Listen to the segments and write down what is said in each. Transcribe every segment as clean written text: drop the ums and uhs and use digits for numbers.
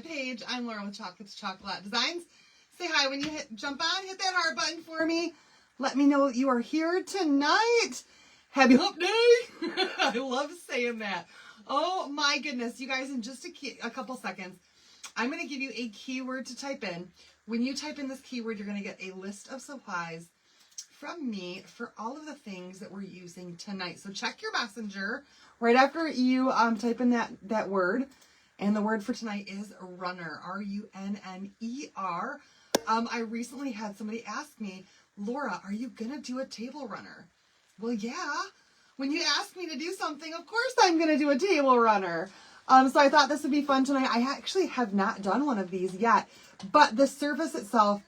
Page. I'm Laura with Chocolates Chocolate Designs. Say hi when you jump on. Hit that heart button for me. Let me know that you are here tonight. Happy Hump Day. I love saying that. Oh my goodness, you guys! In just a couple seconds, I'm going to give you a keyword to type in. When you type in this keyword, you're going to get a list of supplies from me for all of the things that we're using tonight. So check your messenger right after you type in that word. And the word for tonight is runner, R-U-N-N-E-R. I recently had somebody ask me, Laura, are you going to do a table runner? Well, yeah. When you ask me to do something, of course I'm going to do a table runner. So I thought this would be fun tonight. I actually have not done one of these yet, but the surface itself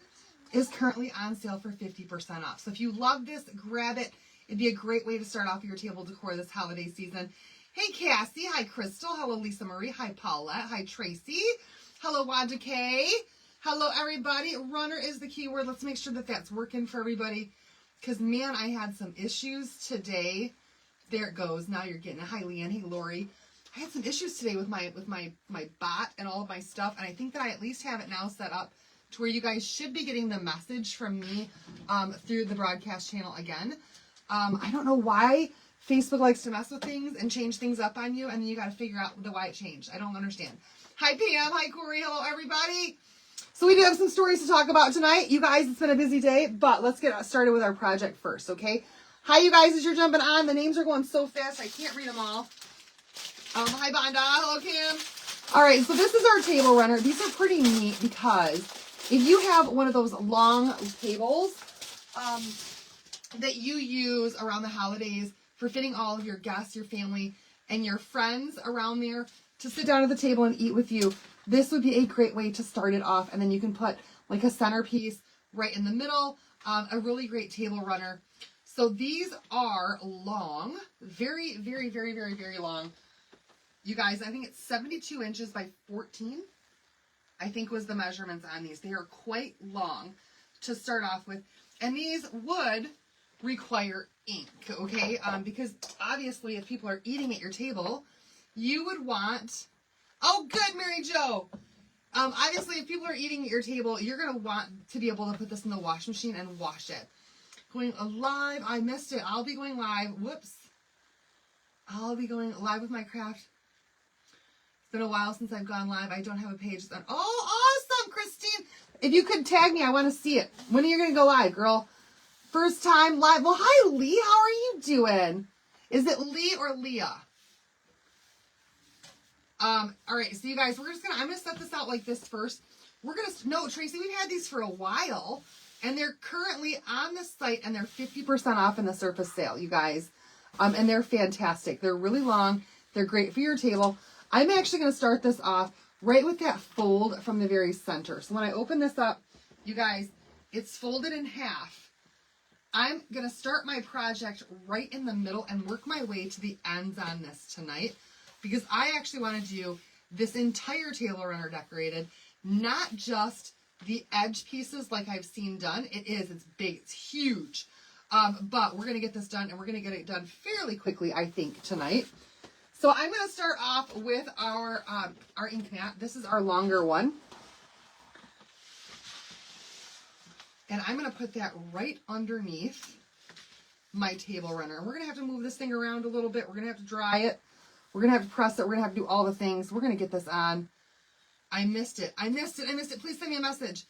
is currently on sale for 50% off. So if you love this, grab it. It'd be a great way to start off your table decor this holiday season. Hey, Cassie. Hi, Crystal. Hello, Lisa Marie. Hi, Paulette. Hi, Tracy. Hello, Wanda K. Hello, everybody. Runner is the keyword. Let's make sure that that's working for everybody. Because, man, I had some issues today. There it goes. Now you're getting it. Hi, Leanne. Hey, Lori. I had some issues today with my bot and all of my stuff. And I think that I at least have it now set up to where you guys should be getting the message from me through the broadcast channel again. I don't know why Facebook likes to mess with things and change things up on you, and then you got to figure out why it changed. I don't understand. Hi, Pam. Hi, Corey. Hello, everybody. So we do have some stories to talk about tonight. You guys, it's been a busy day, but let's get started with our project first, okay? Hi, you guys, as you're jumping on. The names are going so fast, I can't read them all. Hi, Bonda. Hello, Kim. All right, so this is our table runner. These are pretty neat because if you have one of those long tables that you use around the holidays for fitting all of your guests, your family, and your friends around there to sit down at the table and eat with you, this would be a great way to start it off. And then you can put like a centerpiece right in the middle, a really great table runner. So these are long, very, very, very, very, very long. You guys, I think it's 72 inches by 14, I think was the measurements on these. They are quite long to start off with. And these would require ink, okay? Because obviously if people are eating at your table, you would want, oh good, Mary Jo. Obviously if people are eating at your table, you're gonna want to be able to put this in the wash machine and wash it. Going live, I missed it. I'll be going live, whoops. I'll be going live with my craft. It's been a while since I've gone live. I don't have a page. Oh, awesome, Christine. If you could tag me, I want to see it. When are you gonna go live, girl? First time live. Well, hi, Lee. How are you doing? Is it Lee or Leah? All right. So you guys, I'm going to set this out like this first. No, Tracy, we've had these for a while and they're currently on the site and they're 50% off in the surface sale, you guys. And they're fantastic. They're really long. They're great for your table. I'm actually going to start this off right with that fold from the very center. So when I open this up, you guys, it's folded in half. I'm going to start my project right in the middle and work my way to the ends on this tonight because I actually want to do this entire table runner decorated, not just the edge pieces like I've seen done. It's big, it's huge. But we're going to get this done and we're going to get it done fairly quickly, I think, tonight. So I'm going to start off with our ink mat. This is our longer one. And I'm going to put that right underneath my table runner. We're going to have to move this thing around a little bit. We're going to have to dry it. We're going to have to press it. We're going to have to do all the things. We're going to get this on. I missed it. Please send me a message.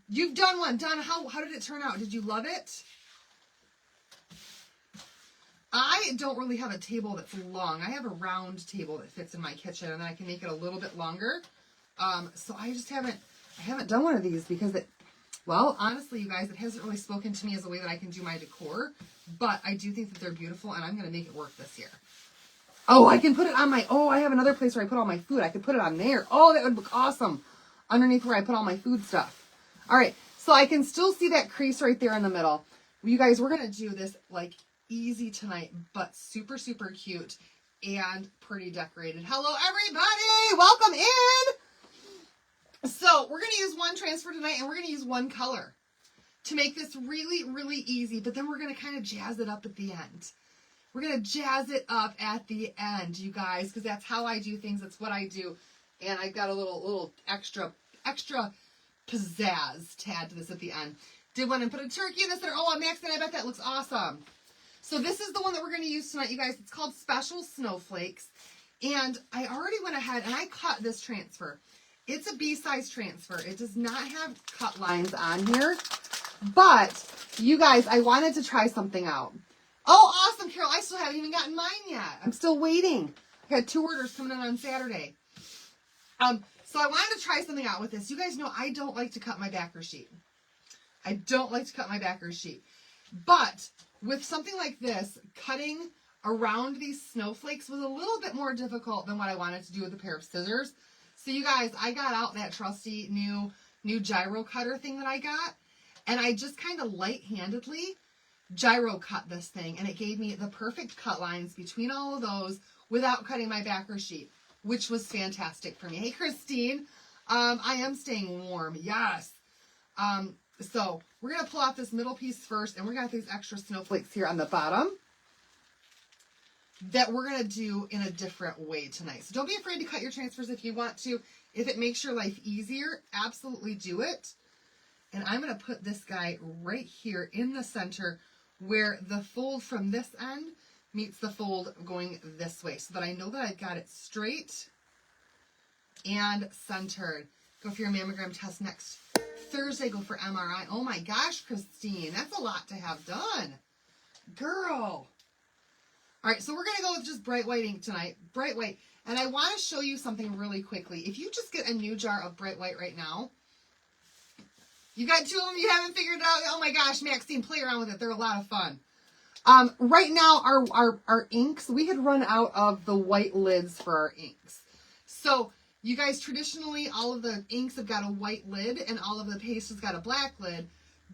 You've done one. Donna, how did it turn out? Did you love it? I don't really have a table that's long. I have a round table that fits in my kitchen, and then I can make it a little bit longer. So I haven't done one of these because well, honestly, you guys, it hasn't really spoken to me as a way that I can do my decor, but I do think that they're beautiful, and I'm going to make it work this year. Oh, I can put it on I have another place where I put all my food. I could put it on there. Oh, that would look awesome. Underneath where I put all my food stuff. All right, so I can still see that crease right there in the middle. You guys, we're going to do this like easy tonight, but super, super cute and pretty decorated. Hello, everybody. Welcome in. So we're going to use one transfer tonight and we're going to use one color to make this really, really easy. But then we're going to kind of jazz it up at the end. We're going to jazz it up at the end, you guys, because that's how I do things. That's what I do. And I've got a little extra pizzazz to add to this at the end. Did want to put a turkey in the center. Oh, Max, and I bet that looks awesome. So this is the one that we're going to use tonight, you guys. It's called Special Snowflakes. And I already went ahead and I cut this transfer. It's a B-size transfer. It does not have cut lines on here. But, you guys, I wanted to try something out. Oh, awesome, Carol. I still haven't even gotten mine yet. I'm still waiting. I had 2 orders coming in on Saturday. So I wanted to try something out with this. You guys know I don't like to cut my backer sheet. I don't like to cut my backer sheet. But with something like this, cutting around these snowflakes was a little bit more difficult than what I wanted to do with a pair of scissors. So you guys, I got out that trusty new gyro cutter thing that I got, and I just kind of light-handedly gyro cut this thing, and it gave me the perfect cut lines between all of those without cutting my backer sheet, which was fantastic for me. Hey, Christine, I am staying warm. Yes. So we're going to pull out this middle piece first, and we're going to have these extra snowflakes here on the bottom that we're going to do in a different way tonight. So don't be afraid to cut your transfers if you want to. If it makes your life easier, absolutely do it. And I'm going to put this guy right here in the center where the fold from this end meets the fold going this way, so that I know that I've got it straight and centered. Go for your mammogram test next Thursday. Go for MRI. Oh my gosh, Christine, that's a lot to have done. Girl. All right, so we're going to go with just bright white ink tonight. Bright white. And I want to show you something really quickly. If you just get a new jar of bright white right now, you got 2 of them you haven't figured out. Oh my gosh, Maxine, play around with it. They're a lot of fun. Right now, our inks, we had run out of the white lids for our inks. So you guys, traditionally, all of the inks have got a white lid and all of the paste has got a black lid.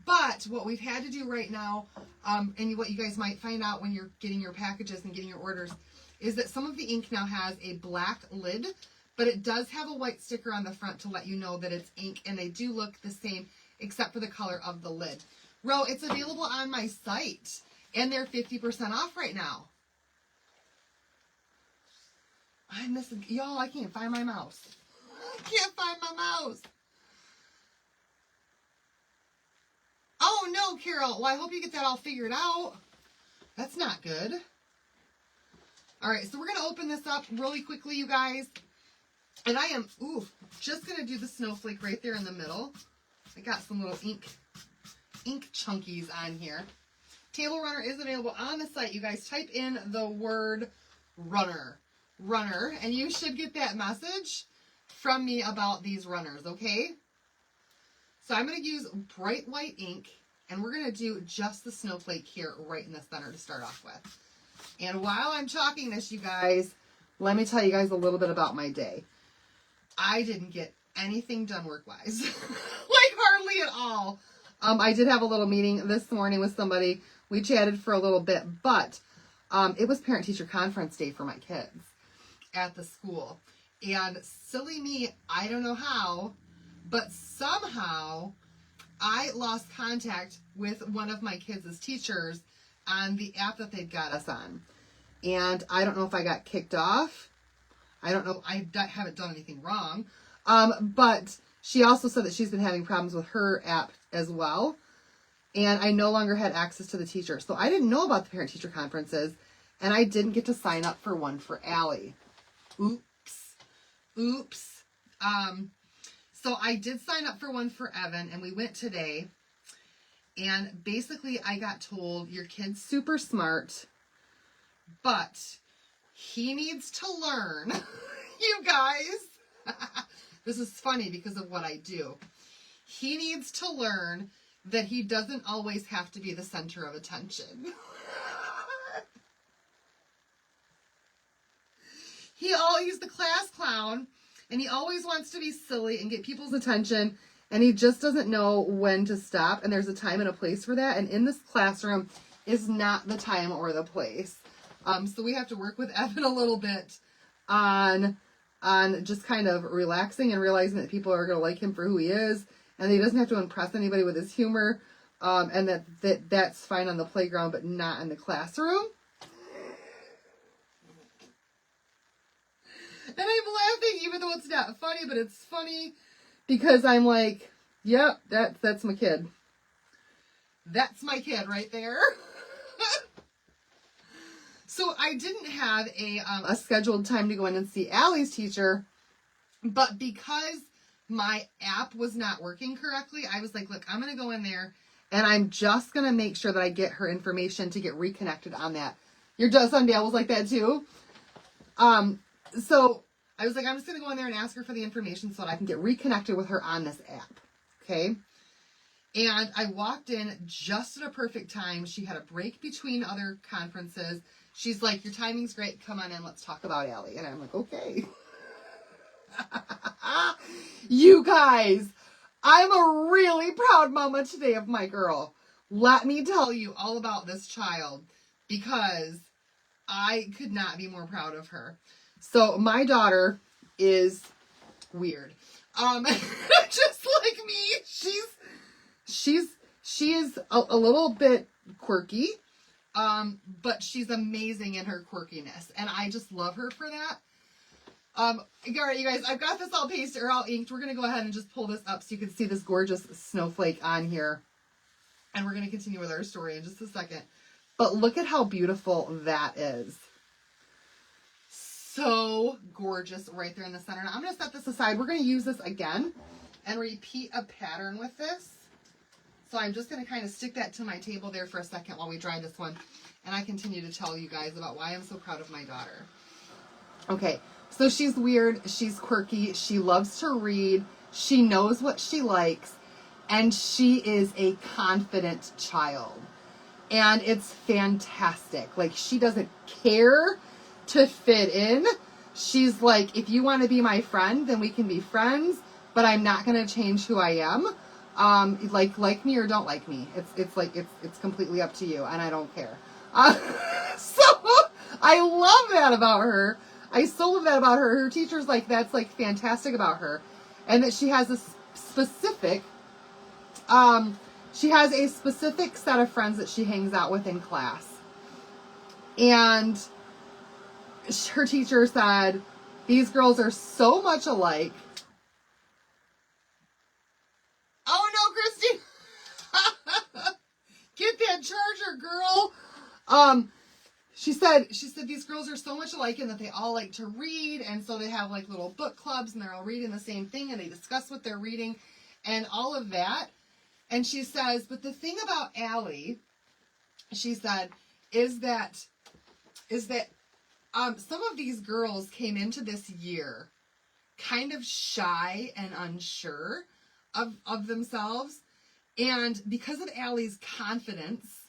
But what we've had to do right now, and what you guys might find out when you're getting your packages and getting your orders, is that some of the ink now has a black lid, but it does have a white sticker on the front to let you know that it's ink, and they do look the same except for the color of the lid. Ro, it's available on my site, and they're 50% off right now. I'm missing, y'all, I can't find my mouse. I can't find my mouse. Oh, no, Carol. Well, I hope you get that all figured out. That's not good. All right, so we're going to open this up really quickly, you guys. And I am, just going to do the snowflake right there in the middle. I got some little ink chunkies on here. Table runner is available on the site. You guys type in the word runner, and you should get that message from me about these runners, okay? So I'm going to use bright white ink, and we're going to do just the snowflake here right in the center to start off with. And while I'm talking this, you guys, let me tell you guys a little bit about my day. I didn't get anything done work-wise. Like, hardly at all. I did have a little meeting this morning with somebody. We chatted for a little bit, but it was parent-teacher conference day for my kids at the school. And silly me, I don't know how, but somehow I lost contact with one of my kids' teachers on the app that they've got us on. And I don't know if I got kicked off. I don't know. I haven't done anything wrong. But she also said that she's been having problems with her app as well. And I no longer had access to the teacher. So I didn't know about the parent-teacher conferences. And I didn't get to sign up for one for Allie. Oops. So I did sign up for one for Evan, and we went today. And basically I got told, your kid's super smart, but he needs to learn. You guys, this is funny because of what I do. He needs to learn that he doesn't always have to be the center of attention. He's the class clown, and he always wants to be silly and get people's attention, and he just doesn't know when to stop, and there's a time and a place for that, and in this classroom is not the time or the place. So we have to work with Evan a little bit on just kind of relaxing and realizing that people are going to like him for who he is, and that he doesn't have to impress anybody with his humor, and that's fine on the playground, but not in the classroom. And I'm laughing even though it's not funny, but it's funny because I'm like, yep, that's my kid. That's my kid right there. So I didn't have a scheduled time to go in and see Allie's teacher, but because my app was not working correctly, I was like, look, I'm going to go in there and I'm just going to make sure that I get her information to get reconnected on that. Your son Dale was like that too. So I was like, I'm just going to go in there and ask her for the information so that I can get reconnected with her on this app. Okay. And I walked in just at a perfect time. She had a break between other conferences. She's like, your timing's great. Come on in. Let's talk about Allie. And I'm like, okay. You guys, I'm a really proud mama today of my girl. Let me tell you all about this child because I could not be more proud of her. So my daughter is weird. Just like me, she is a little bit quirky, but she's amazing in her quirkiness, and I just love her for that. All right, you guys, I've got this all pasted or all inked. We're gonna go ahead and just pull this up so you can see this gorgeous snowflake on here, and we're gonna continue with our story in just a second. But look at how beautiful that is. So gorgeous right there in the center. Now I'm gonna set this aside. We're gonna use this again and repeat a pattern with this. So I'm just going to kind of stick that to my table there for a second while we dry this one. And I continue to tell you guys about why I'm so proud of my daughter. Okay, so she's weird. She's quirky. She loves to read. She knows what she likes. And she is a confident child. And it's fantastic. Like, she doesn't care to fit in. She's like, if you want to be my friend, then we can be friends. But I'm not going to change who I am. Like me or don't like me. It's completely up to you, and I don't care. So I love that about her. I so love that about her. Her teacher's like, that's like fantastic about her, and that she has a specific set of friends that she hangs out with in class. And her teacher said, these girls are so much alike. Oh no, Christy! Get that charger, girl. She said these girls are so much alike in that they all like to read, and so they have like little book clubs, and they're all reading the same thing, and they discuss what they're reading, and all of that. And she says, but the thing about Allie, she said, is that some of these girls came into this year kind of shy and unsure of themselves. And because of Allie's confidence,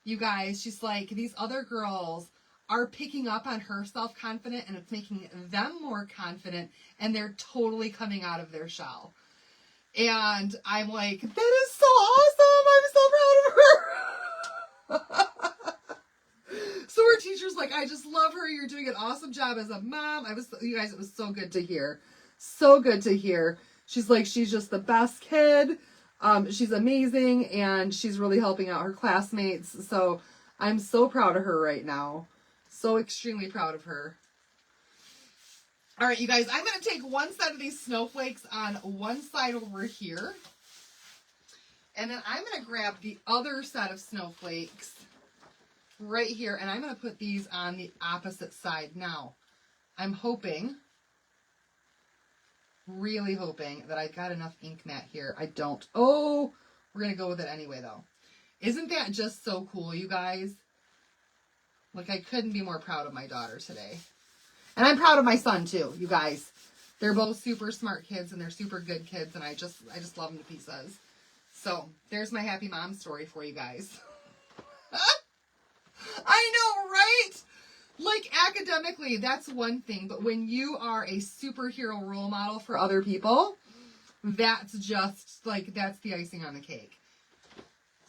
you guys, she's like, these other girls are picking up on her self-confidence, and it's making them more confident, and they're totally coming out of their shell. And I'm like, that is so awesome. I'm so proud of her. So her teacher's like, I just love her. You're doing an awesome job as a mom. You guys, it was so good to hear. So good to hear. She's like, she's just the best kid. She's amazing, and she's really helping out her classmates. So I'm so proud of her right now. So extremely proud of her. All right, you guys, I'm going to take one set of these snowflakes on one side over here. And then I'm going to grab the other set of snowflakes right here, and I'm going to put these on the opposite side. Now, I'm hoping, really hoping that I've got enough ink mat here. I don't. Oh, we're going to go with it anyway, though. Isn't that just so cool, you guys? Like, I couldn't be more proud of my daughter today. And I'm proud of my son, too, you guys. They're both super smart kids, and they're super good kids, and I just love them to pieces. So, there's my happy mom story for you guys. I know, right? Like, academically, that's one thing, but when you are a superhero role model for other people, that's just, like, that's the icing on the cake.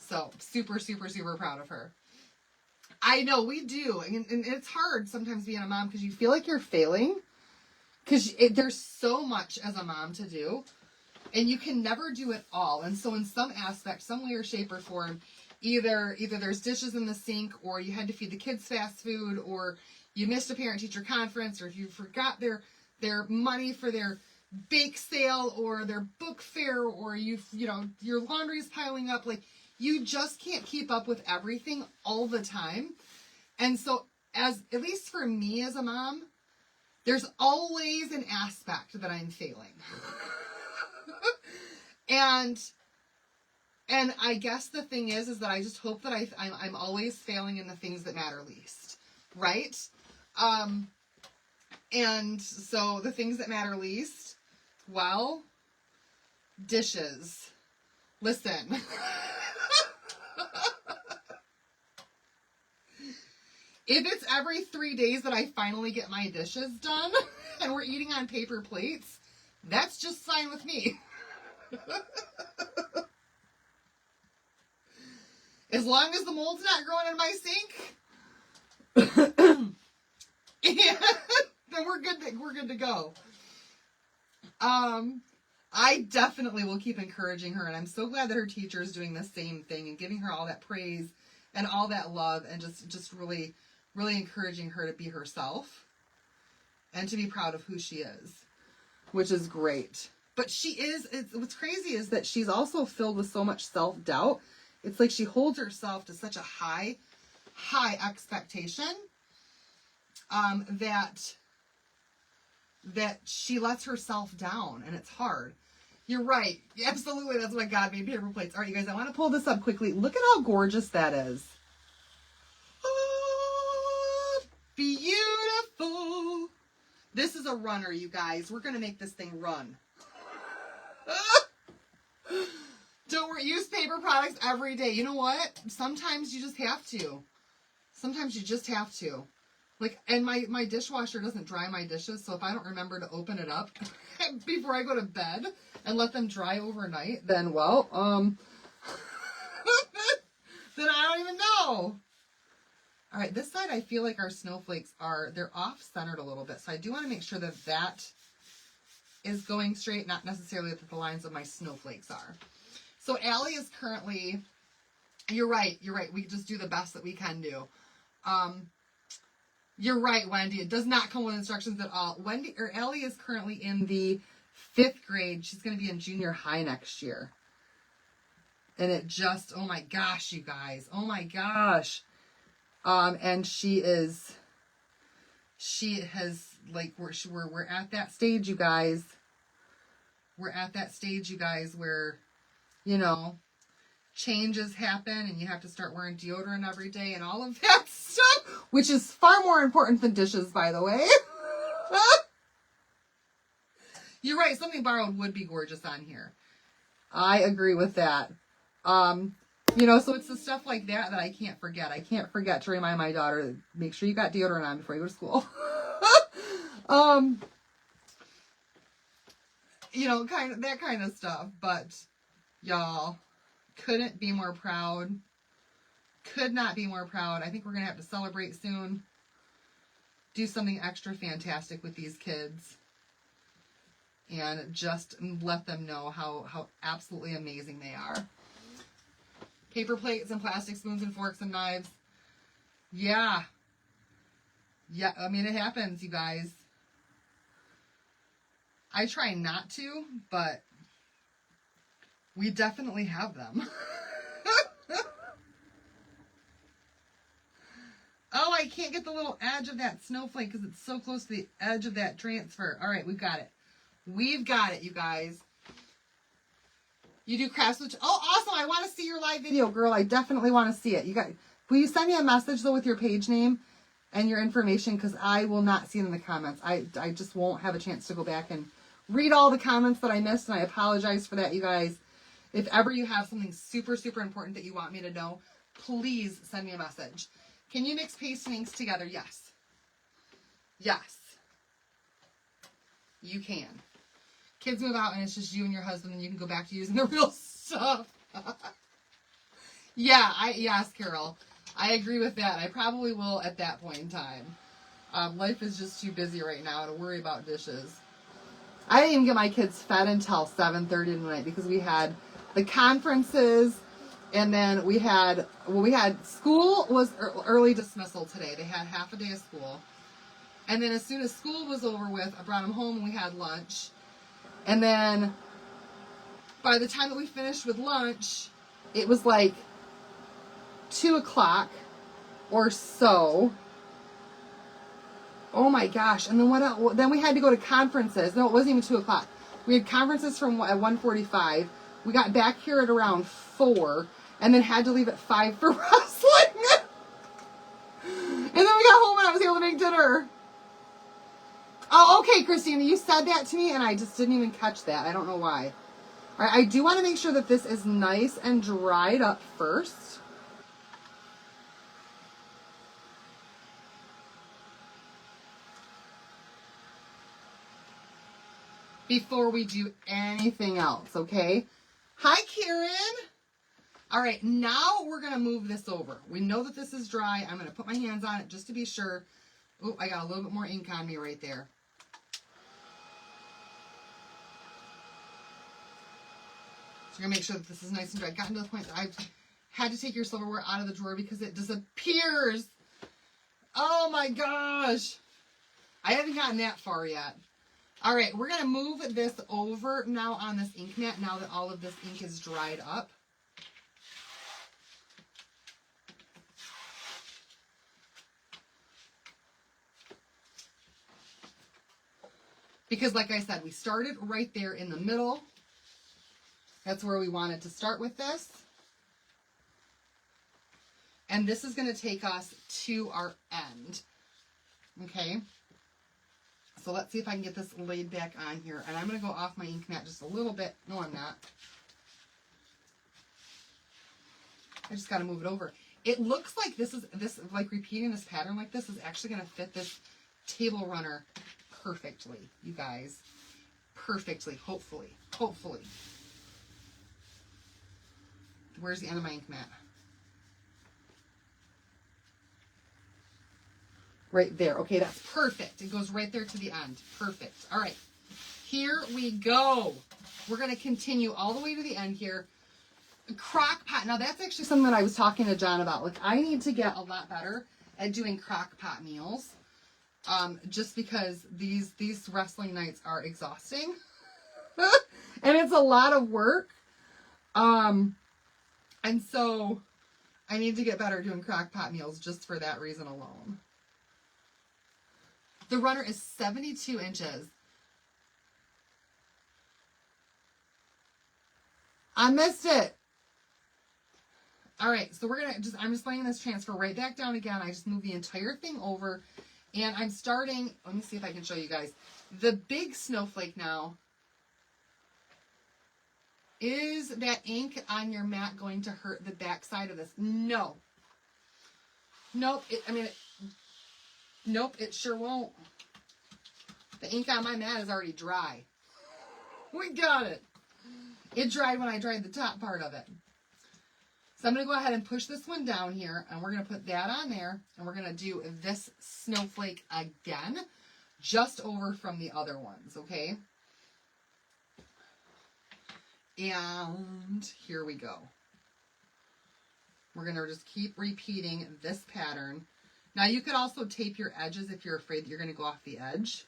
So, super, super, super proud of her. I know, we do, and it's hard sometimes being a mom because you feel like you're failing, because there's so much as a mom to do, and you can never do it all, and so in some aspect, some way or shape or form, either there's dishes in the sink, or you had to feed the kids fast food, or you missed a parent-teacher conference, or if you forgot money for their bake sale or their book fair, or you know, your laundry's piling up. Like, you just can't keep up with everything all the time. And so, at least for me as a mom, there's always an aspect that I'm failing. and I guess the thing is that I just hope that I'm always failing in the things that matter least, right? And so the things that matter least, well, dishes. Listen. If it's every 3 days that I finally get my dishes done and we're eating on paper plates, that's just fine with me. As long as the mold's not growing in my sink, then we're good to go. I definitely will keep encouraging her, and I'm so glad that her teacher is doing the same thing and giving her all that praise and all that love, and just really encouraging her to be herself and to be proud of who she is, which is great. But what's crazy is that she's also filled with so much self-doubt. It's like she holds herself to such a high expectation, that she lets herself down, and it's hard. You're right. Absolutely. That's why God made paper plates. All right, you guys, I want to pull this up quickly. Look at how gorgeous that is. Oh, beautiful. This is a runner, you guys. We're going to make this thing run. Don't worry. Use paper products every day. You know what? Sometimes you just have to. Like, and my dishwasher doesn't dry my dishes, so if I don't remember to open it up before I go to bed and let them dry overnight, then, well, then I don't even know. All right, this side I feel like our snowflakes they're off-centered a little bit, so I do want to make sure that is going straight, not necessarily that the lines of my snowflakes are. So Allie is currently, you're right, we just do the best that we can do. You're right, Wendy. It does not come with instructions at all. Allie is currently in the 5th grade. She's going to be in junior high next year. And it just, oh my gosh, you guys. Oh my gosh. And we're at that stage, you guys. We're at that stage, you guys, where, you know, changes happen and you have to start wearing deodorant every day and all of that stuff, which is far more important than dishes, by the way. You're right. Something borrowed would be gorgeous on here. I agree with that. You know, so it's the stuff like that I can't forget. I can't forget to remind my daughter, make sure you got deodorant on before you go to school. You know, that kind of stuff. But y'all, couldn't be more proud. Could not be more proud. I think we're going to have to celebrate soon. Do something extra fantastic with these kids. And just let them know how absolutely amazing they are. Paper plates and plastic spoons and forks and knives. Yeah. Yeah, I mean, it happens, you guys. I try not to, but we definitely have them. Oh, I can't get the little edge of that snowflake because it's so close to the edge of that transfer. All right, we've got it. We've got it, you guys. You do crafts with... Oh, awesome. I want to see your live video, girl. I definitely want to see it. Will you send me a message, though, with your page name and your information? Because I will not see it in the comments. I just won't have a chance to go back and read all the comments that I missed, and I apologize for that, you guys. If ever you have something super, super important that you want me to know, please send me a message. Can you mix paste and inks together? Yes. Yes. You can. Kids move out and it's just you and your husband and you can go back to using the real stuff. Yes, Carol. I agree with that. I probably will at that point in time. Life is just too busy right now to worry about dishes. I didn't even get my kids fed until 7:30 tonight because we had the conferences and then we had school was early dismissal today. They had half a day of school. And then as soon as school was over with, I brought them home and we had lunch. And then by the time that we finished with lunch, it was like 2 o'clock or so. Oh my gosh. And then what else? Then we had to go to conferences. No, it wasn't even 2 o'clock. We had conferences from at 1:45. We got back here at around 4 and then had to leave at 5 for wrestling. And then we got home and I was able to make dinner. Oh, okay, Christina, you said that to me and I just didn't even catch that. I don't know why. All right, I do want to make sure that this is nice and dried up first. Before we do anything else, okay? Hi, Karen. All right, now we're going to move this over. We know that this is dry. I'm going to put my hands on it just to be sure. Oh, I got a little bit more ink on me right there. So you're going to make sure that this is nice and dry. I've gotten to the point that I've had to take your silverware out of the drawer because it disappears. Oh my gosh. I haven't gotten that far yet. All right, we're going to move this over now on this ink mat now that all of this ink is dried up. Because like I said, we started right there in the middle. That's where we wanted to start with this. And this is going to take us to our end. Okay. So let's see if I can get this laid back on here. And I'm going to go off my ink mat just a little bit. No, I'm not. I just got to move it over. It looks like this like repeating this pattern like this is actually going to fit this table runner perfectly, you guys. Perfectly, hopefully. Hopefully. Where's the end of my ink mat? Right there. Okay, that's perfect. It goes right there to the end. Perfect. All right. Here we go. We're going to continue all the way to the end here. Crock pot. Now, that's actually something that I was talking to John about. Like, I need to get a lot better at doing crock pot meals. Just because these wrestling nights are exhausting. And it's a lot of work. And so I need to get better doing crock pot meals just for that reason alone. The runner is 72 inches. I missed it. All right, so I'm just letting this transfer right back down again. I just moved the entire thing over and I'm starting, let me see if I can show you guys. The big snowflake now. Is that ink on your mat going to hurt the back side of this? No. Nope. Nope, it sure won't. The ink on my mat is already dry. We got it. It dried when I dried the top part of it. So I'm going to go ahead and push this one down here, and we're going to put that on there, and we're going to do this snowflake again, just over from the other ones, okay? And here we go. We're going to just keep repeating this pattern. Now you could also tape your edges if you're afraid that you're going to go off the edge.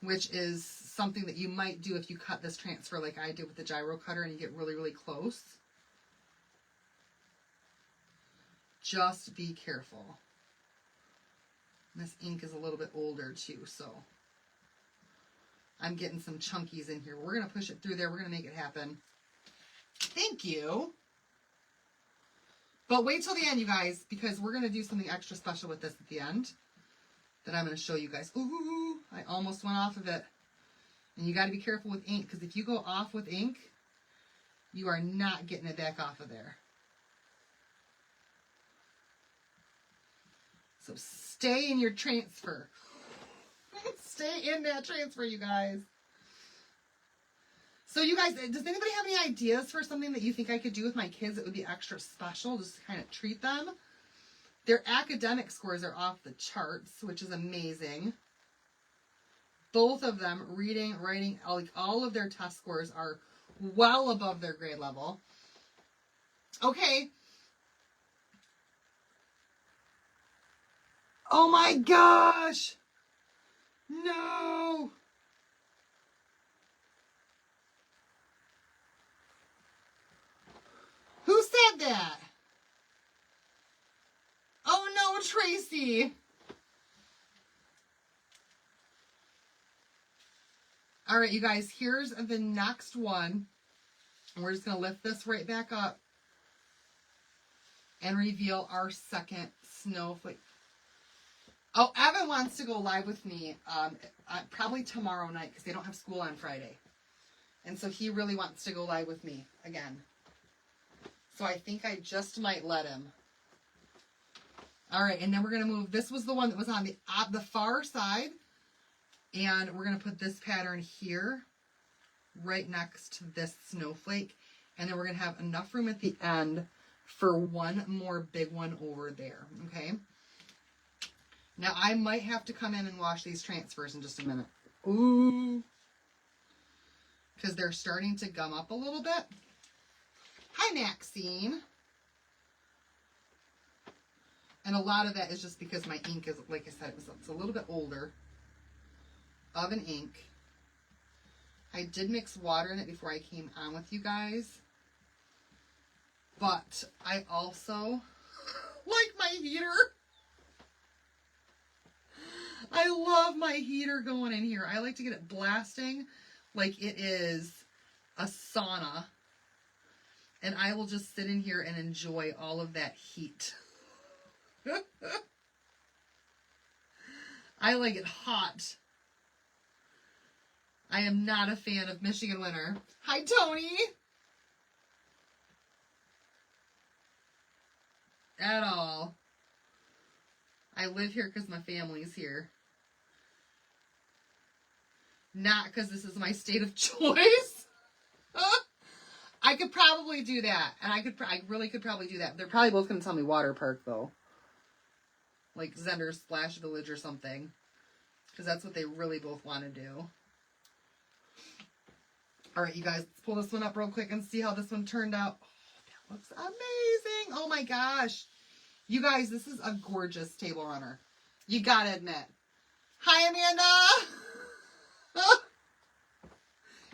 Which is something that you might do if you cut this transfer like I did with the gyro cutter and you get really, really close. Just be careful. This ink is a little bit older too, so I'm getting some chunkies in here. We're going to push it through there. We're going to make it happen. Thank you. But wait till the end, you guys, because we're going to do something extra special with this at the end that I'm going to show you guys. Ooh, I almost went off of it. And you got to be careful with ink, because if you go off with ink, you are not getting it back off of there. So stay in your transfer. Stay in that transfer, you guys. So you guys, does anybody have any ideas for something that you think I could do with my kids that would be extra special, just to kind of treat them? Their academic scores are off the charts, which is amazing. Both of them, reading, writing, all of their test scores are well above their grade level. Okay. Oh my gosh. No. Who said that? Oh no, Tracy. All right, you guys, here's the next one. We're just going to lift this right back up and reveal our second snowflake. Oh, Evan wants to go live with me probably tomorrow night because they don't have school on Friday. And so he really wants to go live with me again. So I think I just might let him. All right, and then we're going to move. This was the one that was on the far side. And we're going to put this pattern here, right next to this snowflake. And then we're going to have enough room at the end for one more big one over there, okay? Now, I might have to come in and wash these transfers in just a minute. Ooh. Because they're starting to gum up a little bit. Hi, Maxine. And a lot of that is just because my ink is, like I said, it's a little bit older of an ink. I did mix water in it before I came on with you guys. But I also like my heater. I love my heater going in here. I like to get it blasting like it is a sauna. And I will just sit in here and enjoy all of that heat. I like it hot. I am not a fan of Michigan winter. Hi, Tony. At all. I live here because my family's here. Not because this is my state of choice. I could probably do that. And I really could probably do that. They're probably both going to tell me water park, though. Like Zender's Splash Village or something. Because that's what they really both want to do. All right, you guys, let's pull this one up real quick and see how this one turned out. Oh, that looks amazing. Oh my gosh. You guys, this is a gorgeous table runner. You gotta admit. Hi, Amanda.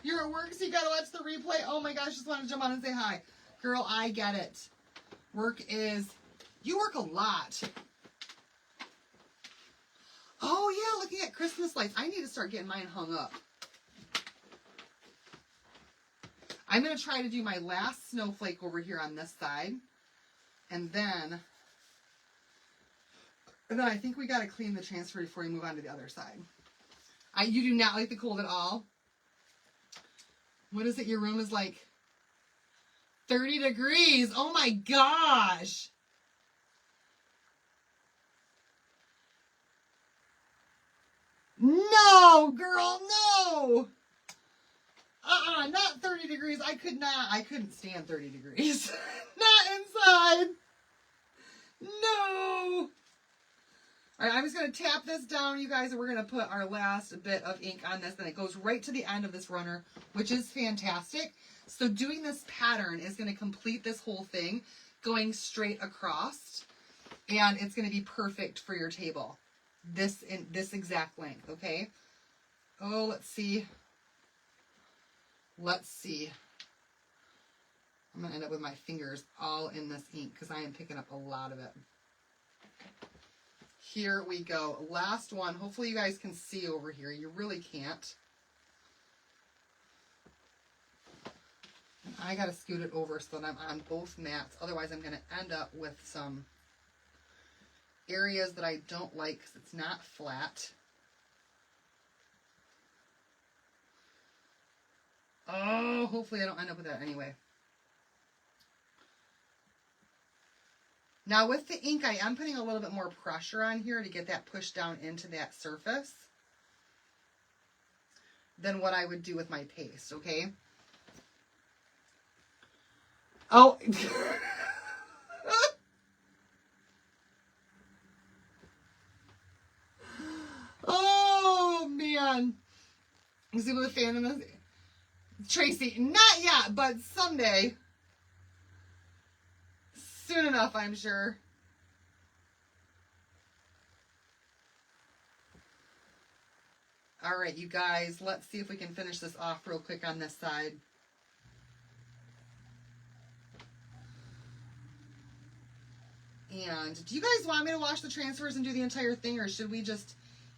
You're at work, so you gotta watch the replay. Oh my gosh, just want to jump on and say hi. Girl, I get it. You work a lot. Oh yeah, looking at Christmas lights. I need to start getting mine hung up. I'm going to try to do my last snowflake over here on this side. And then I think we got to clean the transfer before we move on to the other side. You do not like the cold at all? What is it? Your room is like 30 degrees. Oh my gosh. No, girl, no. Not 30 degrees. I couldn't stand 30 degrees. Not inside. No. All right, I'm just going to tap this down, you guys, and we're going to put our last bit of ink on this, and it goes right to the end of this runner, which is fantastic. So doing this pattern is going to complete this whole thing, going straight across, and it's going to be perfect for your table. This exact length, okay? Oh, let's see. Let's see. I'm going to end up with my fingers all in this ink because I am picking up a lot of it. Here we go. Last one. Hopefully you guys can see over here. You really can't. And I got to scoot it over so that I'm on both mats. Otherwise I'm going to end up with some areas that I don't like because it's not flat. Oh, hopefully I don't end up with that anyway. Now with the ink, I am putting a little bit more pressure on here to get that pushed down into that surface than what I would do with my paste, okay? Oh. Oh, man. You see what the fan in this? Tracy, not yet, but someday. Soon enough, I'm sure. All right, you guys, let's see if we can finish this off real quick on this side. And do you guys want me to wash the transfers and do the entire thing, or should we just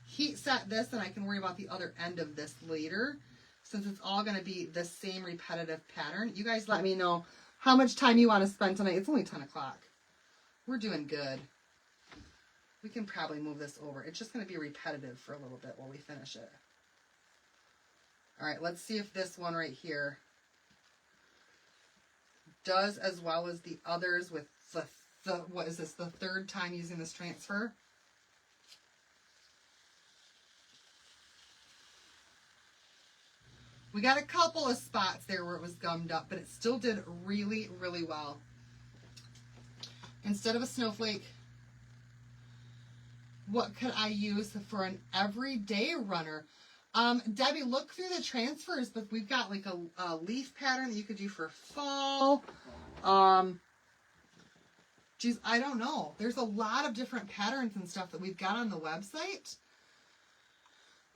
heat set this and I can worry about the other end of this later, since it's all going to be the same repetitive pattern? You guys let me know how much time you want to spend tonight. It's only 10 o'clock. We're doing good. We can probably move this over. It's just going to be repetitive for a little bit while we finish it. All right, let's see if this one right here does as well as the others with the what is this, the third time using this transfer. We got a couple of spots there where it was gummed up, but it still did really, really well. Instead of a snowflake, what could I use for an everyday runner? Debbie, look through the transfers, but we've got like a leaf pattern that you could do for fall. Geez, I don't know. There's a lot of different patterns and stuff that we've got on the website.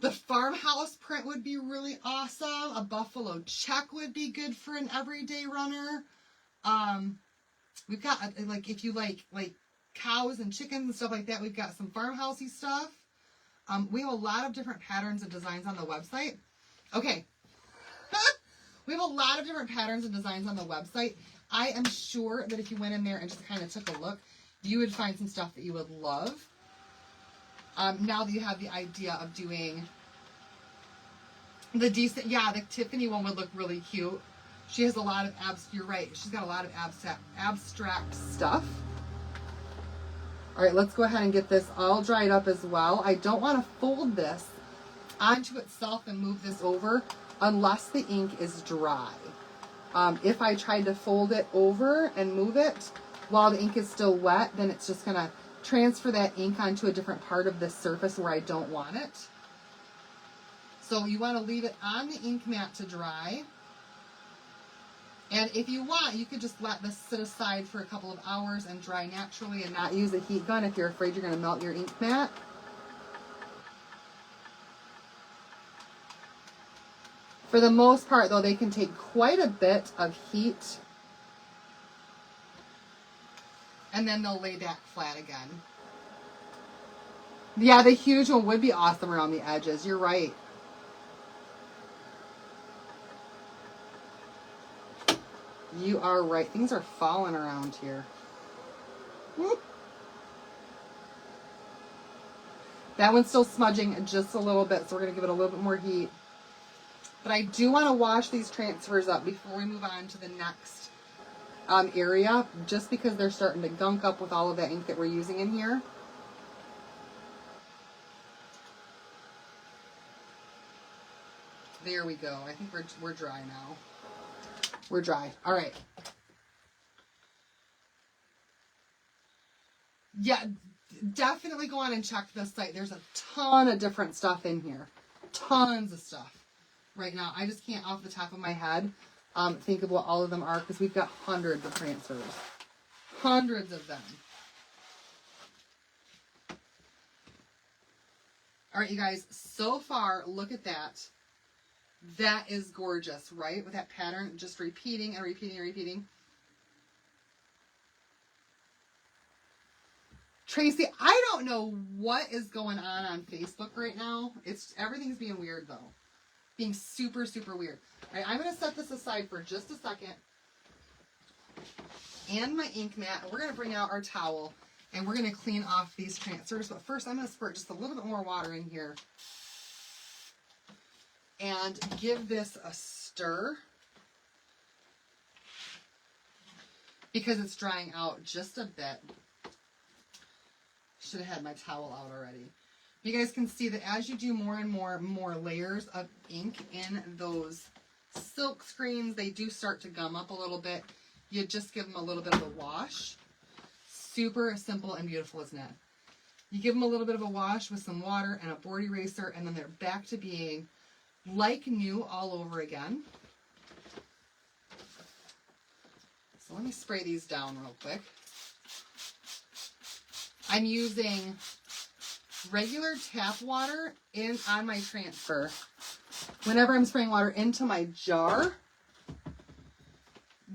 The farmhouse print would be really awesome. A buffalo check would be good for an everyday runner. We've got, like, if you like cows and chickens and stuff like that, we've got some farmhousey stuff. We have a lot of different patterns and designs on the website. Okay. We have a lot of different patterns and designs on the website. I am sure that if you went in there and just kind of took a look, you would find some stuff that you would love. Now that you have the idea of doing the decent, yeah, the Tiffany one would look really cute. She has a lot of you're right. She's got a lot of abstract stuff. All right, let's go ahead and get this all dried up as well. I don't want to fold this onto itself and move this over unless the ink is dry. If I tried to fold it over and move it while the ink is still wet, then it's just going to transfer that ink onto a different part of the surface where I don't want it. So you want to leave it on the ink mat to dry. And if you want, you could just let this sit aside for a couple of hours and dry naturally and not use a heat gun if you're afraid you're going to melt your ink mat. For the most part, though, they can take quite a bit of heat. And then they'll lay back flat again. Yeah, the huge one would be awesome around the edges. You're right. You are right. Things are falling around here. Whoop. That one's still smudging just a little bit, so we're going to give it a little bit more heat. But I do want to wash these transfers up before we move on to the next area, just because they're starting to gunk up with all of that ink that we're using in here. There we go. I think we're dry now. We're dry. All right. Yeah, definitely go on and check the site. There's a ton of different stuff in here. Tons of stuff. Right now, I just can't off the top of my head think of what all of them are, because we've got hundreds of transfers. Hundreds of them. All right, you guys, so far, look at that. That is gorgeous, right? With that pattern just repeating and repeating and repeating. Tracy, I don't know what is going on Facebook right now. Everything's being weird, though. Being super, super weird. All right, I'm going to set this aside for just a second. And my ink mat. We're going to bring out our towel. And we're going to clean off these transfers. But first, I'm going to squirt just a little bit more water in here. And give this a stir. Because it's drying out just a bit. Should have had my towel out already. You guys can see that as you do more and more layers of ink in those silk screens, they do start to gum up a little bit. You just give them a little bit of a wash. Super simple and beautiful, isn't it? You give them a little bit of a wash with some water and a board eraser, and then they're back to being like new all over again. So let me spray these down real quick. I'm using regular tap water on my transfer. Whenever I'm spraying water into my jar,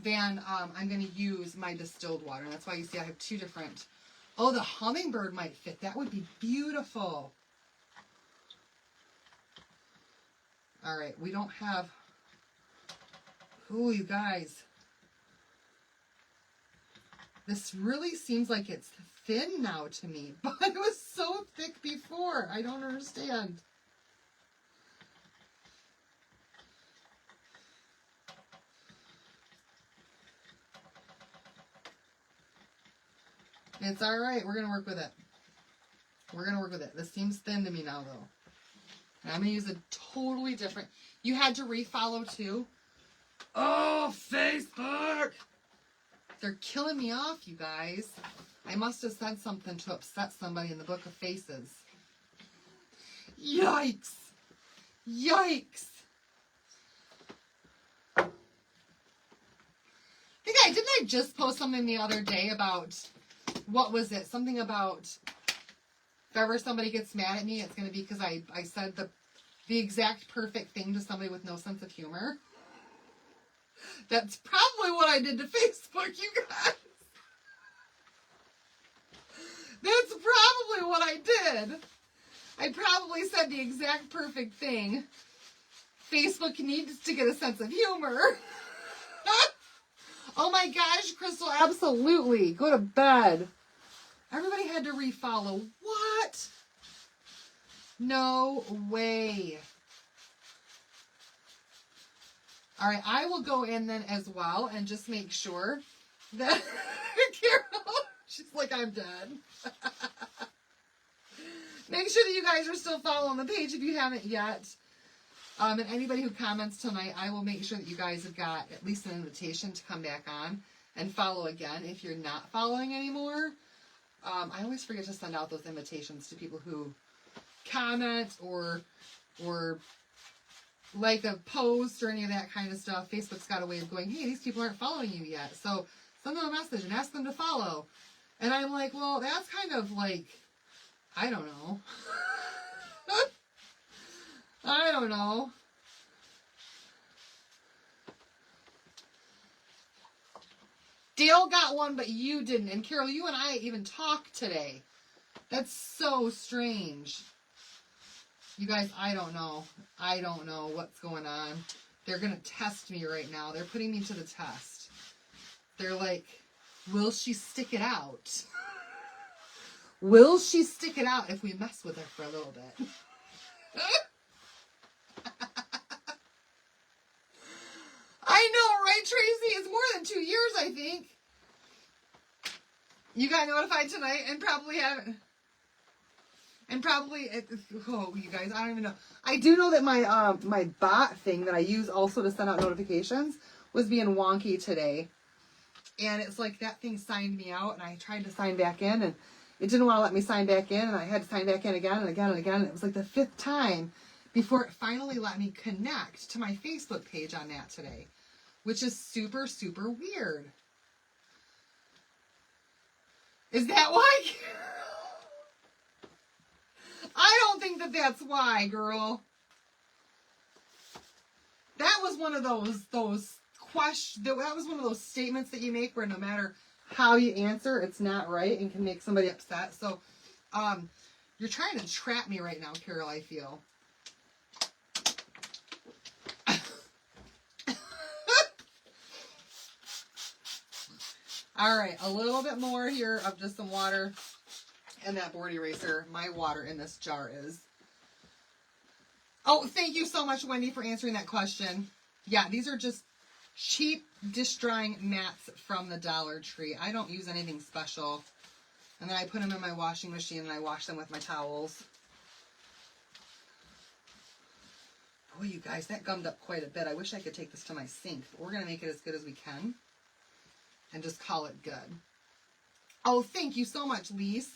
then I'm going to use my distilled water. And that's why you see I have two different. Oh, the hummingbird might fit. That would be beautiful. All right, we don't have. Ooh, you guys. This really seems like it's thin now to me, but it was so thick before. I don't understand. It's all right. We're going to work with it. We're going to work with it. This seems thin to me now, though. And I'm going to use a totally different. You had to refollow, too. Oh, Facebook! They're killing me off, you guys. I must have said something to upset somebody in the Book of Faces. Yikes! Yikes! Didn't I just post something the other day about, what was it? Something about, if ever somebody gets mad at me, it's going to be because I said the exact perfect thing to somebody with no sense of humor. That's probably what I did to Facebook, you guys. That's probably what I did. I probably said the exact perfect thing. Facebook needs to get a sense of humor. Oh my gosh, Crystal, absolutely. Go to bed. Everybody had to refollow. What? No way. All right, I will go in then as well and just make sure that Carol, she's like, I'm dead. Make sure that you guys are still following the page if you haven't yet. And anybody who comments tonight, I will make sure that you guys have got at least an invitation to come back on and follow again. If you're not following anymore, I always forget to send out those invitations to people who comment or like a post or any of that kind of stuff. Facebook's got a way of going, hey, these people aren't following you yet. So send them a message and ask them to follow. And I'm like, well, that's kind of like, I don't know. I don't know. Dale got one, but you didn't. And Carol, you and I even talked today. That's so strange. You guys, I don't know. I don't know what's going on. They're going to test me right now. They're putting me to the test. They're like, will she stick it out? Will she stick it out if we mess with her for a little bit? I know, right, Tracy? It's more than 2 years, I think. You got notified tonight and probably haven't. And probably, oh, you guys, I don't even know. I do know that my my bot thing that I use also to send out notifications was being wonky today. And it's like that thing signed me out, and I tried to sign back in, and it didn't want to let me sign back in, and I had to sign back in again and again and again. And it was like the 5th time before it finally let me connect to my Facebook page on that today, which is super, super weird. Is that why? I don't think that that's why, girl. That was one of those questions. That was one of those statements that you make where no matter how you answer, it's not right and can make somebody upset. So, you're trying to trap me right now, Carol, I feel. All right, a little bit more here of just some water and that board eraser. My water in this jar is. Oh, thank you so much, Wendy, for answering that question. Yeah, these are just cheap dish drying mats from the Dollar Tree. I don't use anything special. And then I put them in my washing machine and I wash them with my towels. Boy, you guys, that gummed up quite a bit. I wish I could take this to my sink, but we're going to make it as good as we can. And just call it good. Oh, thank you so much, Lise.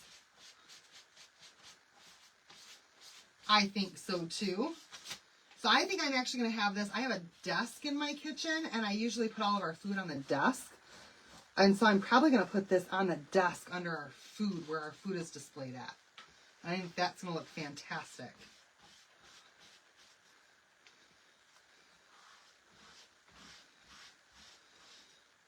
I think so, too. So I think I'm actually going to have this. I have a desk in my kitchen, and I usually put all of our food on the desk. And so I'm probably going to put this on the desk under our food, where our food is displayed at. I think that's going to look fantastic.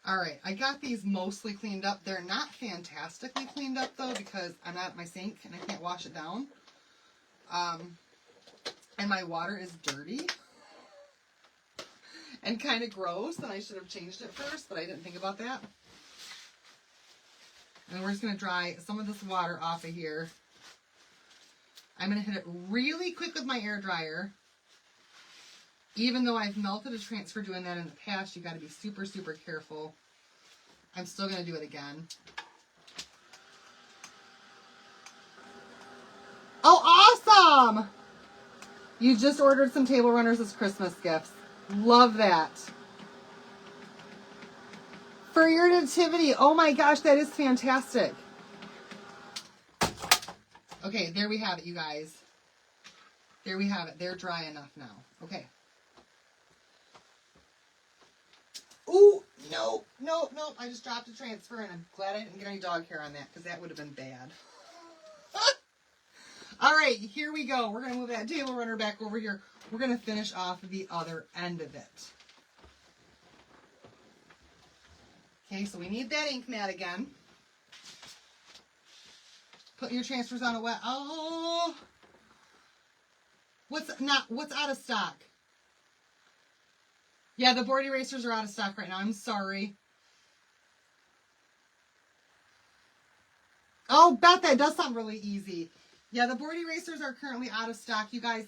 All right, I got these mostly cleaned up. They're not fantastically cleaned up, though, because I'm at my sink and I can't wash it down. And my water is dirty and kind of gross, and I should have changed it first, but I didn't think about that. And we're just going to dry some of this water off of here. I'm going to hit it really quick with my air dryer. Even though I've melted a transfer doing that in the past, you got to be super, super careful. I'm still going to do it again. Oh, awesome! You just ordered some table runners as Christmas gifts. Love that. For your nativity. Oh my gosh, that is fantastic. Okay, there we have it, you guys. There we have it. They're dry enough now. Okay. Ooh, no. I just dropped a transfer, and I'm glad I didn't get any dog hair on that, because that would have been bad. All right, here we go. We're going to move that table runner back over here. We're going to finish off the other end of it. Okay, so we need that ink mat again. Put your transfers on a wet. Oh, what's out of stock? Yeah, the board erasers are out of stock right now. I'm sorry. Oh, Beth, that does sound really easy. Yeah, the board erasers are currently out of stock, you guys.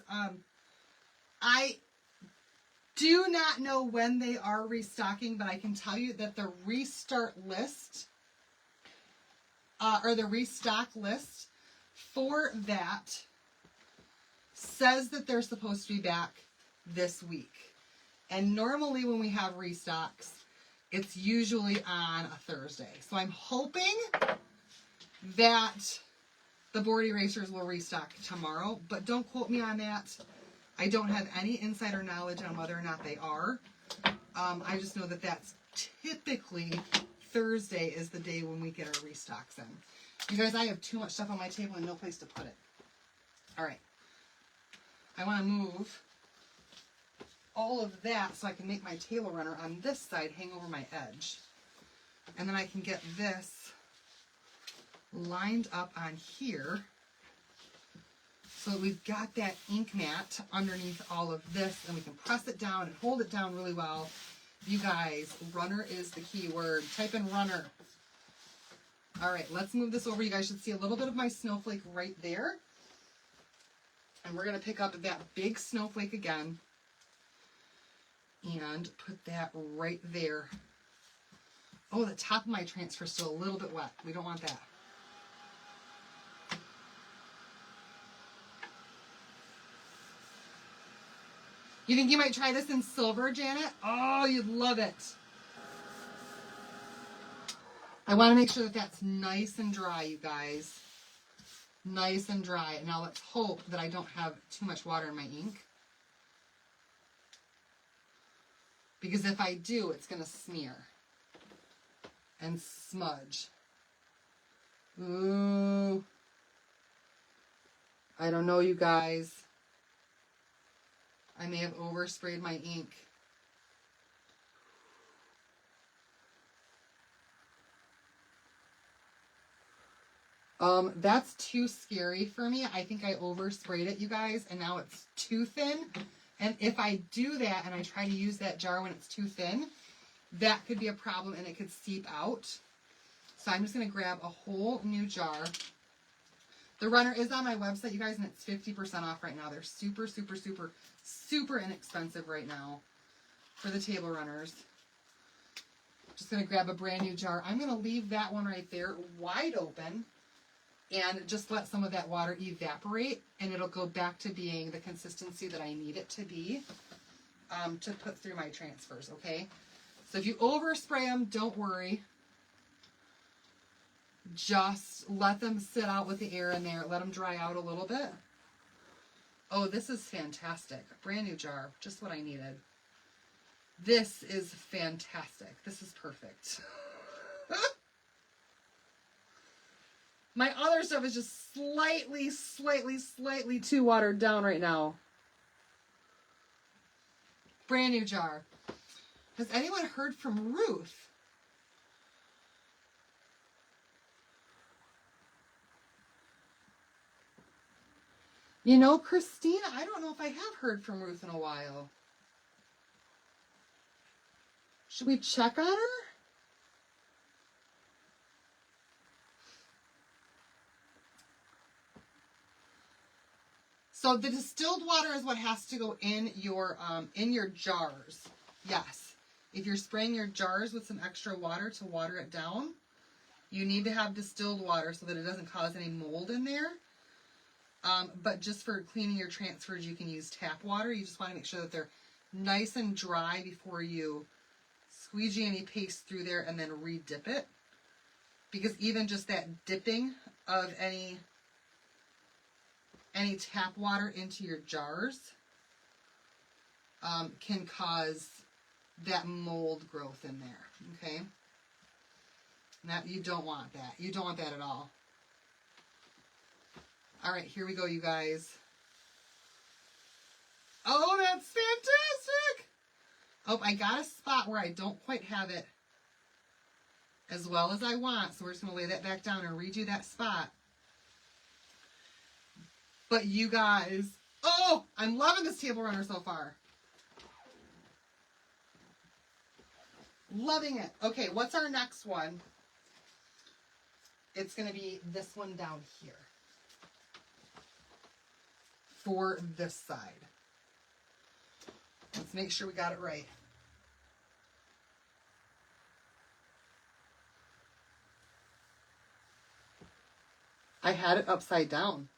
I do not know when they are restocking, but I can tell you that the restart list, or the restock list for that says that they're supposed to be back this week. And normally when we have restocks, it's usually on a Thursday. So I'm hoping that the board erasers will restock tomorrow, but don't quote me on that. I don't have any insider knowledge on whether or not they are. I just know that that's typically Thursday is the day when we get our restocks in. You guys, I have too much stuff on my table and no place to put it. All right. I want to move all of that so I can make my table runner on this side hang over my edge. And then I can get this lined up on here. So we've got that ink mat underneath all of this, and we can press it down and hold it down really well. You guys, runner is the key word. Type in runner. All right, let's move this over. You guys should see a little bit of my snowflake right there. And we're going to pick up that big snowflake again and put that right there. Oh, the top of my transfer is still a little bit wet. We don't want that. You think you might try this in silver, Janet? Oh, you'd love it. I want to make sure that that's nice and dry, you guys. Nice and dry. Now let's hope that I don't have too much water in my ink. Because if I do, it's going to smear and smudge. Ooh. I don't know, you guys. I may have oversprayed my ink. That's too scary for me. I think I oversprayed it, you guys, and now it's too thin. And if I do that and I try to use that jar when it's too thin, that could be a problem and it could seep out. So I'm just going to grab a whole new jar. The runner is on my website, you guys, and it's 50% off right now. They're super, super, super, super inexpensive right now for the table runners. Just going to grab a brand new jar. I'm going to leave that one right there wide open and just let some of that water evaporate, and it'll go back to being the consistency that I need it to be to put through my transfers, okay? So if you overspray them, don't worry. Just let them sit out with the air in there. Let them dry out a little bit. Oh, this is fantastic. Brand new jar. Just what I needed. This is fantastic. This is perfect. My other stuff is just slightly too watered down right now. Brand new jar. Has anyone heard from Ruth? You know, Christina, I don't know if I have heard from Ruth in a while. Should we check on her? So the distilled water is what has to go in your jars. Yes. If you're spraying your jars with some extra water to water it down, you need to have distilled water so that it doesn't cause any mold in there. But just for cleaning your transfers, you can use tap water. You just want to make sure that they're nice and dry before you squeegee any paste through there and then re-dip it. Because even just that dipping of any tap water into your jars can cause that mold growth in there, okay? Now, you don't want that. You don't want that at all. All right, here we go, you guys. Oh, that's fantastic! Oh, I got a spot where I don't quite have it as well as I want, so we're just going to lay that back down and redo that spot. But you guys, oh, I'm loving this table runner so far. Loving it. Okay, what's our next one? It's going to be this one down here. For this side. Let's make sure we got it right. I had it upside down.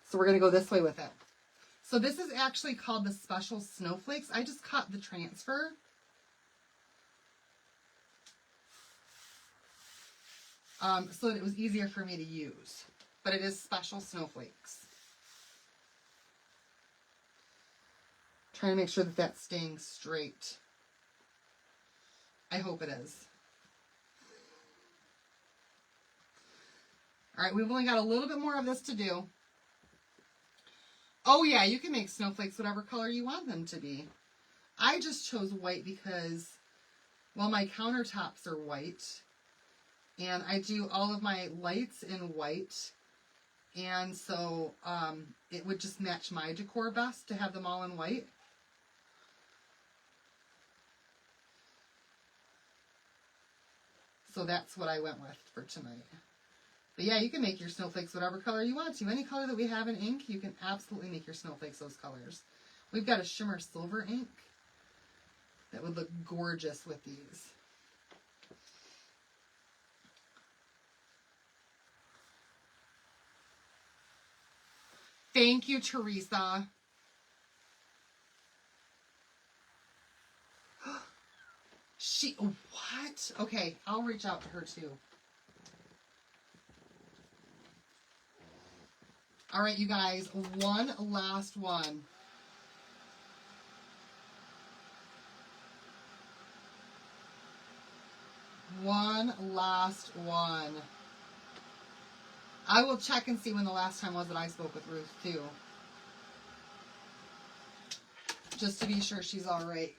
So we're going to go this way with it. So this is actually called the Special Snowflakes. I just cut the transfer. So that it was easier for me to use. But it is Special Snowflakes. Trying to make sure that that's staying straight. I hope it is. All right, we've only got a little bit more of this to do. Oh yeah, you can make snowflakes whatever color you want them to be. I just chose white because, well, my countertops are white. And I do all of my lights in white. And so it would just match my decor best to have them all in white. So that's what I went with for tonight. But yeah, you can make your snowflakes whatever color you want to. Any color that we have in ink, you can absolutely make your snowflakes those colors. We've got a shimmer silver ink that would look gorgeous with these. Thank you, Teresa. What? Okay, I'll reach out to her too. All right, you guys, one last one. One last one. I will check and see when the last time was that I spoke with Ruth too. Just to be sure she's all right.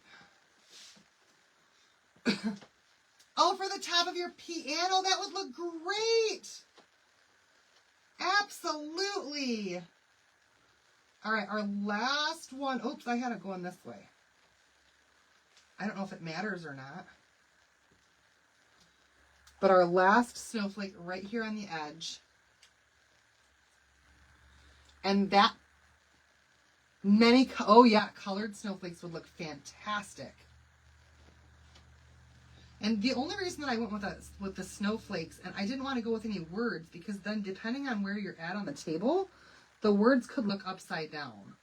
Oh, for the top of your piano, that would look great. Absolutely. All right, our last one. Oops, I had it going this way. I don't know if it matters or not. But our last snowflake right here on the edge. And that oh yeah, colored snowflakes would look fantastic. And the only reason that I went with the snowflakes, and I didn't want to go with any words, because then depending on where you're at on the table, the words could look upside down.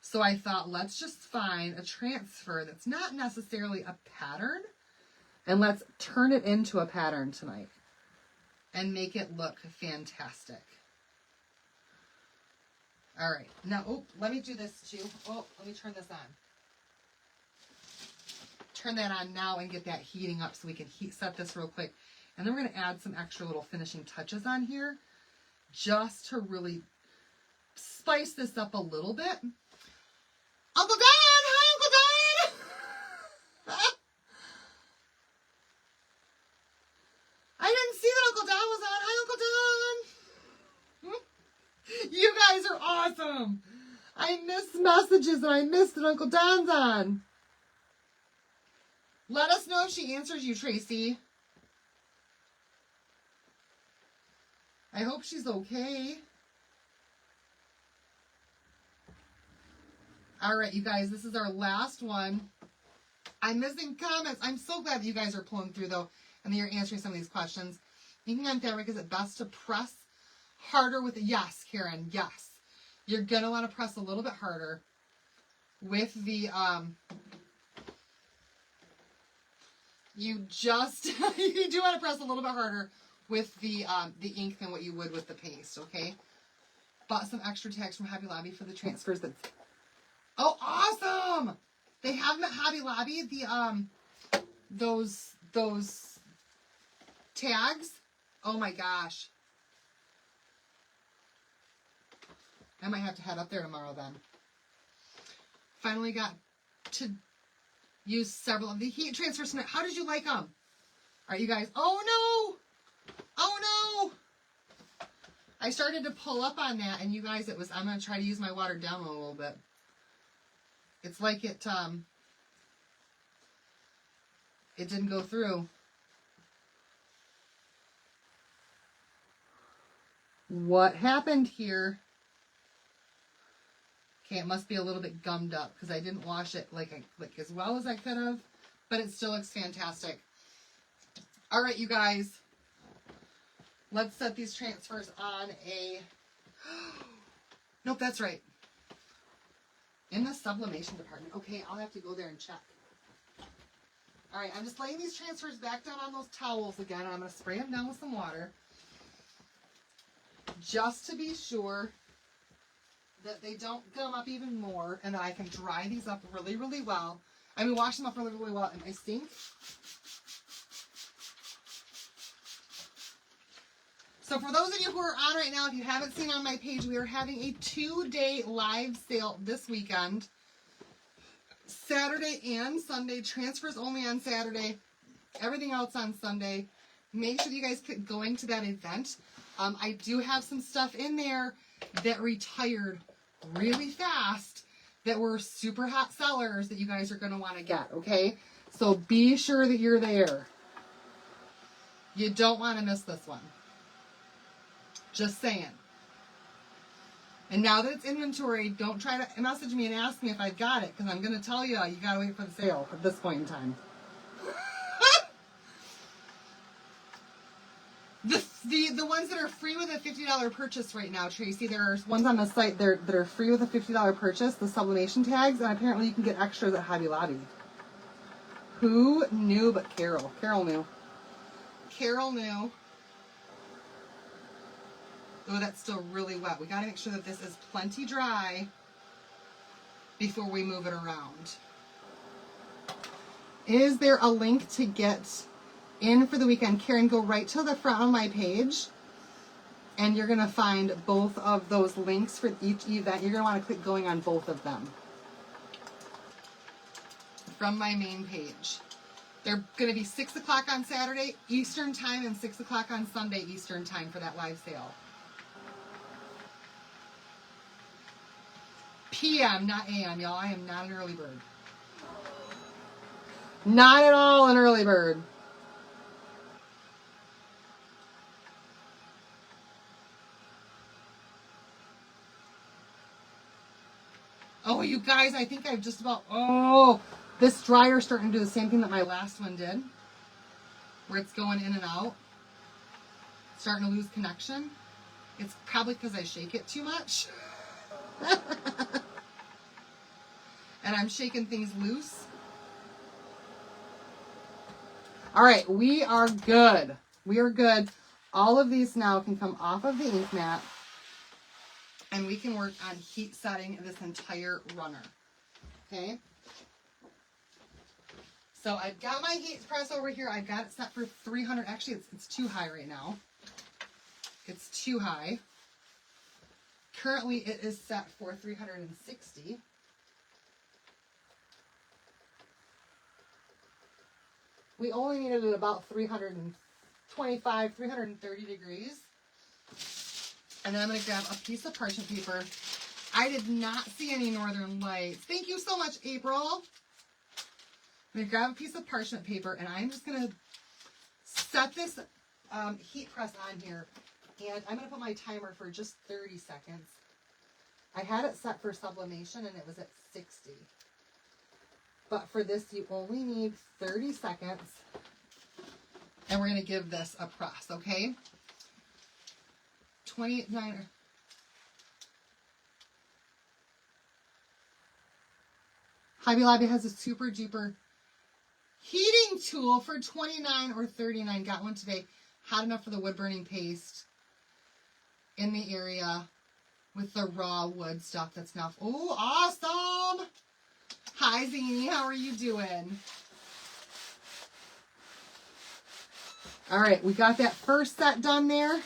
So I thought, let's just find a transfer that's not necessarily a pattern, and let's turn it into a pattern tonight and make it look fantastic. All right, now, let me do this too. Oh, let me turn this on. turn that on now and get that heating up so we can heat set this real quick. And then we're going to add some extra little finishing touches on here just to really spice this up a little bit. Uncle Don! Hi, Uncle Don! I didn't see that Uncle Don was on. Hi, Uncle Don! You guys are awesome! I missed messages and I missed that Uncle Don's on. Let us know if she answers you, Tracy. I hope she's okay. All right, you guys, this is our last one. I'm missing comments. I'm so glad that you guys are pulling through, though, and that you're answering some of these questions. Inking on fabric, is it best to press harder with it? Yes, Karen, yes. You're going to want to press a little bit harder with the, you do want to press a little bit harder with the ink than what you would with the paste, okay? Bought some extra tags from Hobby Lobby for the transfers. Oh, awesome! They have them at Hobby Lobby, those tags. Oh my gosh. I might have to head up there tomorrow then. Finally got to use several of the heat transfers tonight. How did you like them? All right, you guys. Oh no! Oh no! I started to pull up on that, and you guys, I'm going to try to use my watered down one a little bit. It's like it didn't go through. What happened here? Okay, it must be a little bit gummed up because I didn't wash it like as well as I could have, but it still looks fantastic. All right, you guys, let's set these transfers on a, nope, that's right. In the sublimation department. Okay, I'll have to go there and check. All right, I'm just laying these transfers back down on those towels again, and I'm going to spray them down with some water just to be sure that they don't gum up even more and that I can dry these up really, really well. I mean, wash them up really, really well in my sink. So for those of you who are on right now, if you haven't seen on my page, we are having a 2-day live sale this weekend. Saturday and Sunday. Transfers only on Saturday. Everything else on Sunday. Make sure you guys keep going to that event. I do have some stuff in there that retired really fast that were super hot sellers that you guys are going to want to get, okay? So be sure that you're there. You don't want to miss this one. Just saying. And now that it's inventory, don't try to message me and ask me if I've got it, because I'm going to tell you, you got to wait for the sale at this point in time. The ones that are free with a $50 purchase right now, Tracy, there's ones on the site that are free with a $50 purchase, the sublimation tags, and apparently you can get extras at Hobby Lobby. Who knew but Carol? Carol knew. Carol knew. Oh, that's still really wet. We got to make sure that this is plenty dry before we move it around. Is there a link to get in for the weekend? Karen, go right to the front of my page and you're going to find both of those links for each event. You're going to want to click going on both of them from my main page. They're going to be 6 o'clock on Saturday Eastern time and 6 o'clock on Sunday Eastern time for that live sale. PM, not AM, y'all. I am not an early bird. Not at all an early bird. Oh, you guys, I think I've just about... Oh, this dryer's starting to do the same thing that my last one did. Where it's going in and out. Starting to lose connection. It's probably because I shake it too much. And I'm shaking things loose. All right, we are good. We are good. All of these now can come off of the ink mat. And we can work on heat setting this entire runner. Okay? So I've got my heat press over here. I've got it set for 300. Actually, it's too high right now. It's too high. Currently, it is set for 360. We only needed it about 325, 330 degrees. And then I'm going to grab a piece of parchment paper. I did not see any northern lights. Thank you so much, April. I'm going to grab a piece of parchment paper, and I'm just going to set this heat press on here. And I'm going to put my timer for just 30 seconds. I had it set for sublimation, and it was at 60. But for this, you only need 30 seconds. And we're going to give this a press, okay? 29. Hobby Lobby has a super duper heating tool for $29 or $39. Got one today. Hot enough for the wood burning paste in the area with the raw wood stuff that's now. Oh, awesome! Hi, Zany. How are you doing? All right, we got that first set done there.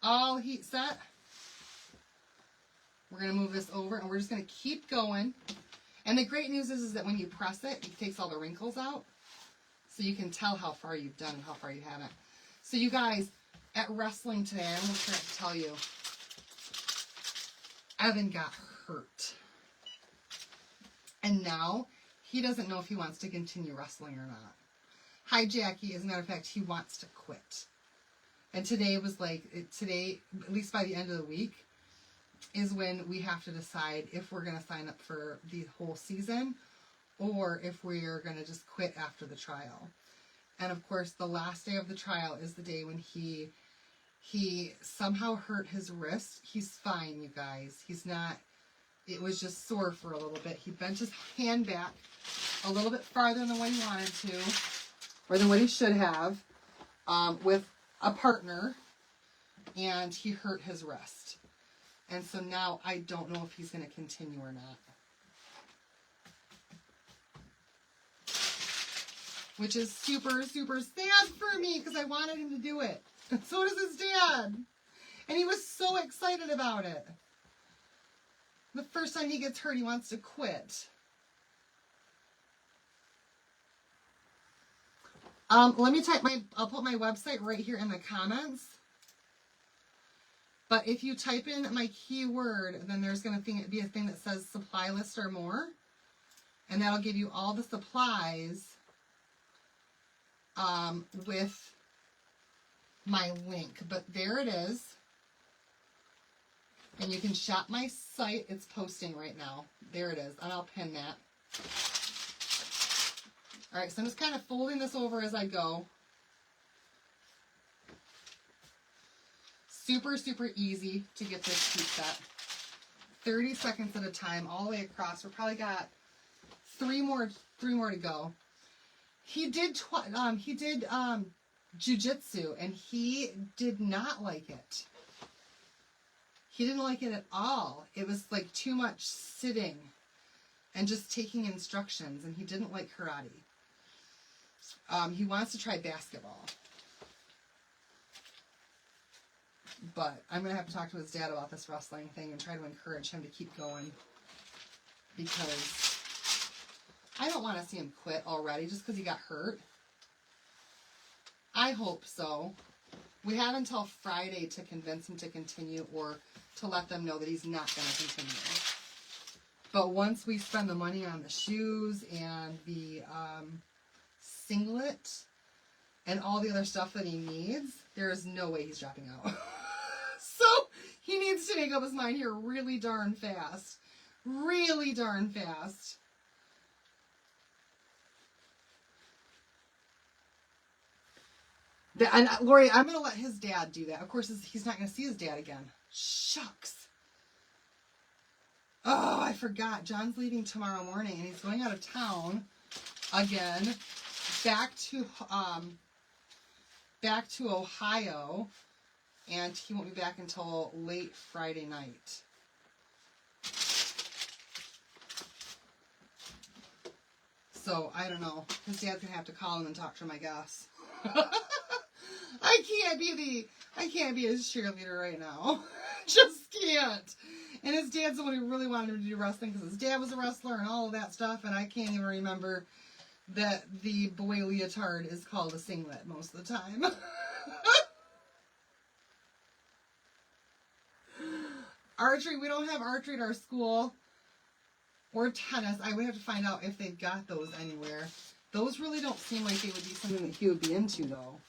All heat set. We're going to move this over, and we're just going to keep going. And the great news is that when you press it, it takes all the wrinkles out. So you can tell how far you've done and how far you haven't. So you guys, at wrestling today, I almost forgot to tell you, Evan got hurt. And now he doesn't know if he wants to continue wrestling or not. Hi, Jackie. As a matter of fact, he wants to quit. And today was like, today, at least by the end of the week, is when we have to decide if we're going to sign up for the whole season or if we're going to just quit after the trial. And of course, the last day of the trial is the day when he somehow hurt his wrist. He's fine, you guys. He's not, it was just sore for a little bit. He bent his hand back a little bit farther than what he wanted to, or than what he should have, with a partner, and he hurt his wrist. And so now I don't know if he's going to continue or not. Which is super, super sad for me because I wanted him to do it. And so does his dad. And he was so excited about it. The first time he gets hurt, he wants to quit. Let me type I'll put my website right here in the comments. But if you type in my keyword, then there's going to be a thing that says supply list or more. And that'll give you all the supplies with my link. But there it is. And you can shop my site. It's posting right now. There it is. And I'll pin that. All right, so I'm just kind of folding this over as I go. Super, super easy to get this heat set. 30 seconds at a time, all the way across. We're probably got three more to go. He did jujitsu, and he did not like it. He didn't like it at all. It was like too much sitting and just taking instructions, and he didn't like karate. He wants to try basketball. But I'm going to have to talk to his dad about this wrestling thing and try to encourage him to keep going. Because I don't want to see him quit already just because he got hurt. I hope so. We have until Friday to convince him to continue or to let them know that he's not going to continue. But once we spend the money on the shoes and the singlet and all the other stuff that he needs, there is no way he's dropping out. So he needs to make up his mind here really darn fast. Really darn fast. And Lori, I'm going to let his dad do that. Of course, he's not going to see his dad again. Shucks. Oh, I forgot. John's leaving tomorrow morning, and he's going out of town again, back to Ohio, and he won't be back until late Friday night. So, I don't know. His dad's going to have to call him and talk to him, I guess. I can't be his cheerleader right now. Just can't. And his dad's the one who really wanted him to do wrestling because his dad was a wrestler and all of that stuff. And I can't even remember that the boy leotard is called a singlet most of the time. Archery, we don't have archery at our school. Or tennis. I would have to find out if they've got those anywhere. Those really don't seem like they would be something that he would be into, though.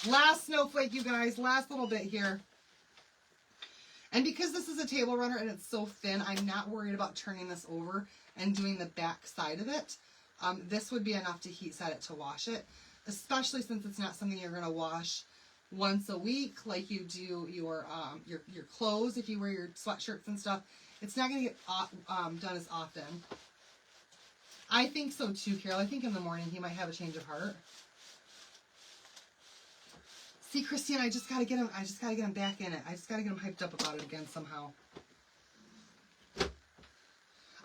Last snowflake, you guys. Last little bit here. And because this is a table runner and it's so thin, I'm not worried about turning this over and doing the back side of it. This would be enough to heat set it to wash it, especially since it's not something you're going to wash once a week like you do your clothes if you wear your sweatshirts and stuff. It's not going to get done as often. I think so too, Carol. I think in the morning he might have a change of heart. See, Christine, I just gotta get him back in it. I just gotta get him hyped up about it again somehow.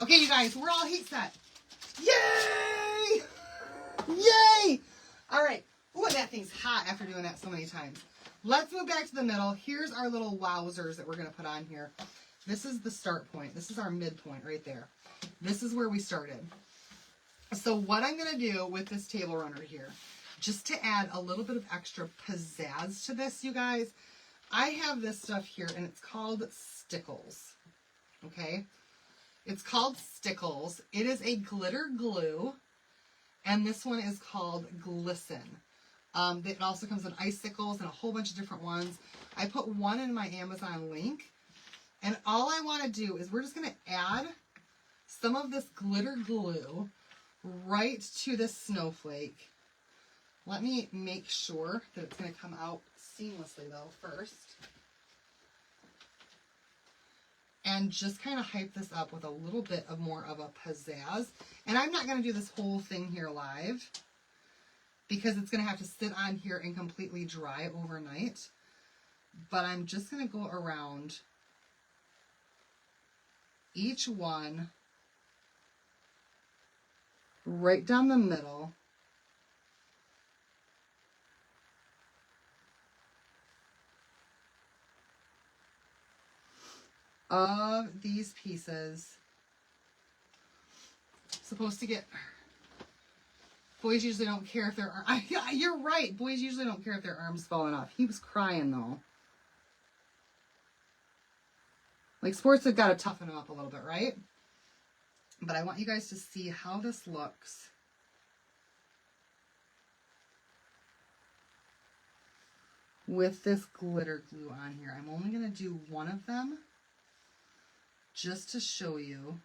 Okay, you guys, we're all heat set. Yay! Yay! All right. Ooh, that thing's hot after doing that so many times. Let's move back to the middle. Here's our little wowzers that we're gonna put on here. This is the start point. This is our midpoint right there. This is where we started. So what I'm gonna do with this table runner here, just to add a little bit of extra pizzazz to this, you guys, I have this stuff here, and it's called Stickles, okay? It's called Stickles. It is a glitter glue, and this one is called Glisten. It also comes in icicles and a whole bunch of different ones. I put one in my Amazon link, and all I want to do is we're just going to add some of this glitter glue right to this snowflake. Let me make sure that it's going to come out seamlessly, though, first. And just kind of hype this up with a little bit of more of a pizzazz. And I'm not going to do this whole thing here live because it's going to have to sit on here and completely dry overnight. But I'm just going to go around each one right down the middle. Of these pieces. Supposed to get, boys usually don't care if their arm, you're right, boys usually don't care if their arm's falling off. He was crying though. Like, sports have got to toughen him up a little bit, right? But I want you guys to see how this looks with this glitter glue on here. I'm only going to do one of them just to show you.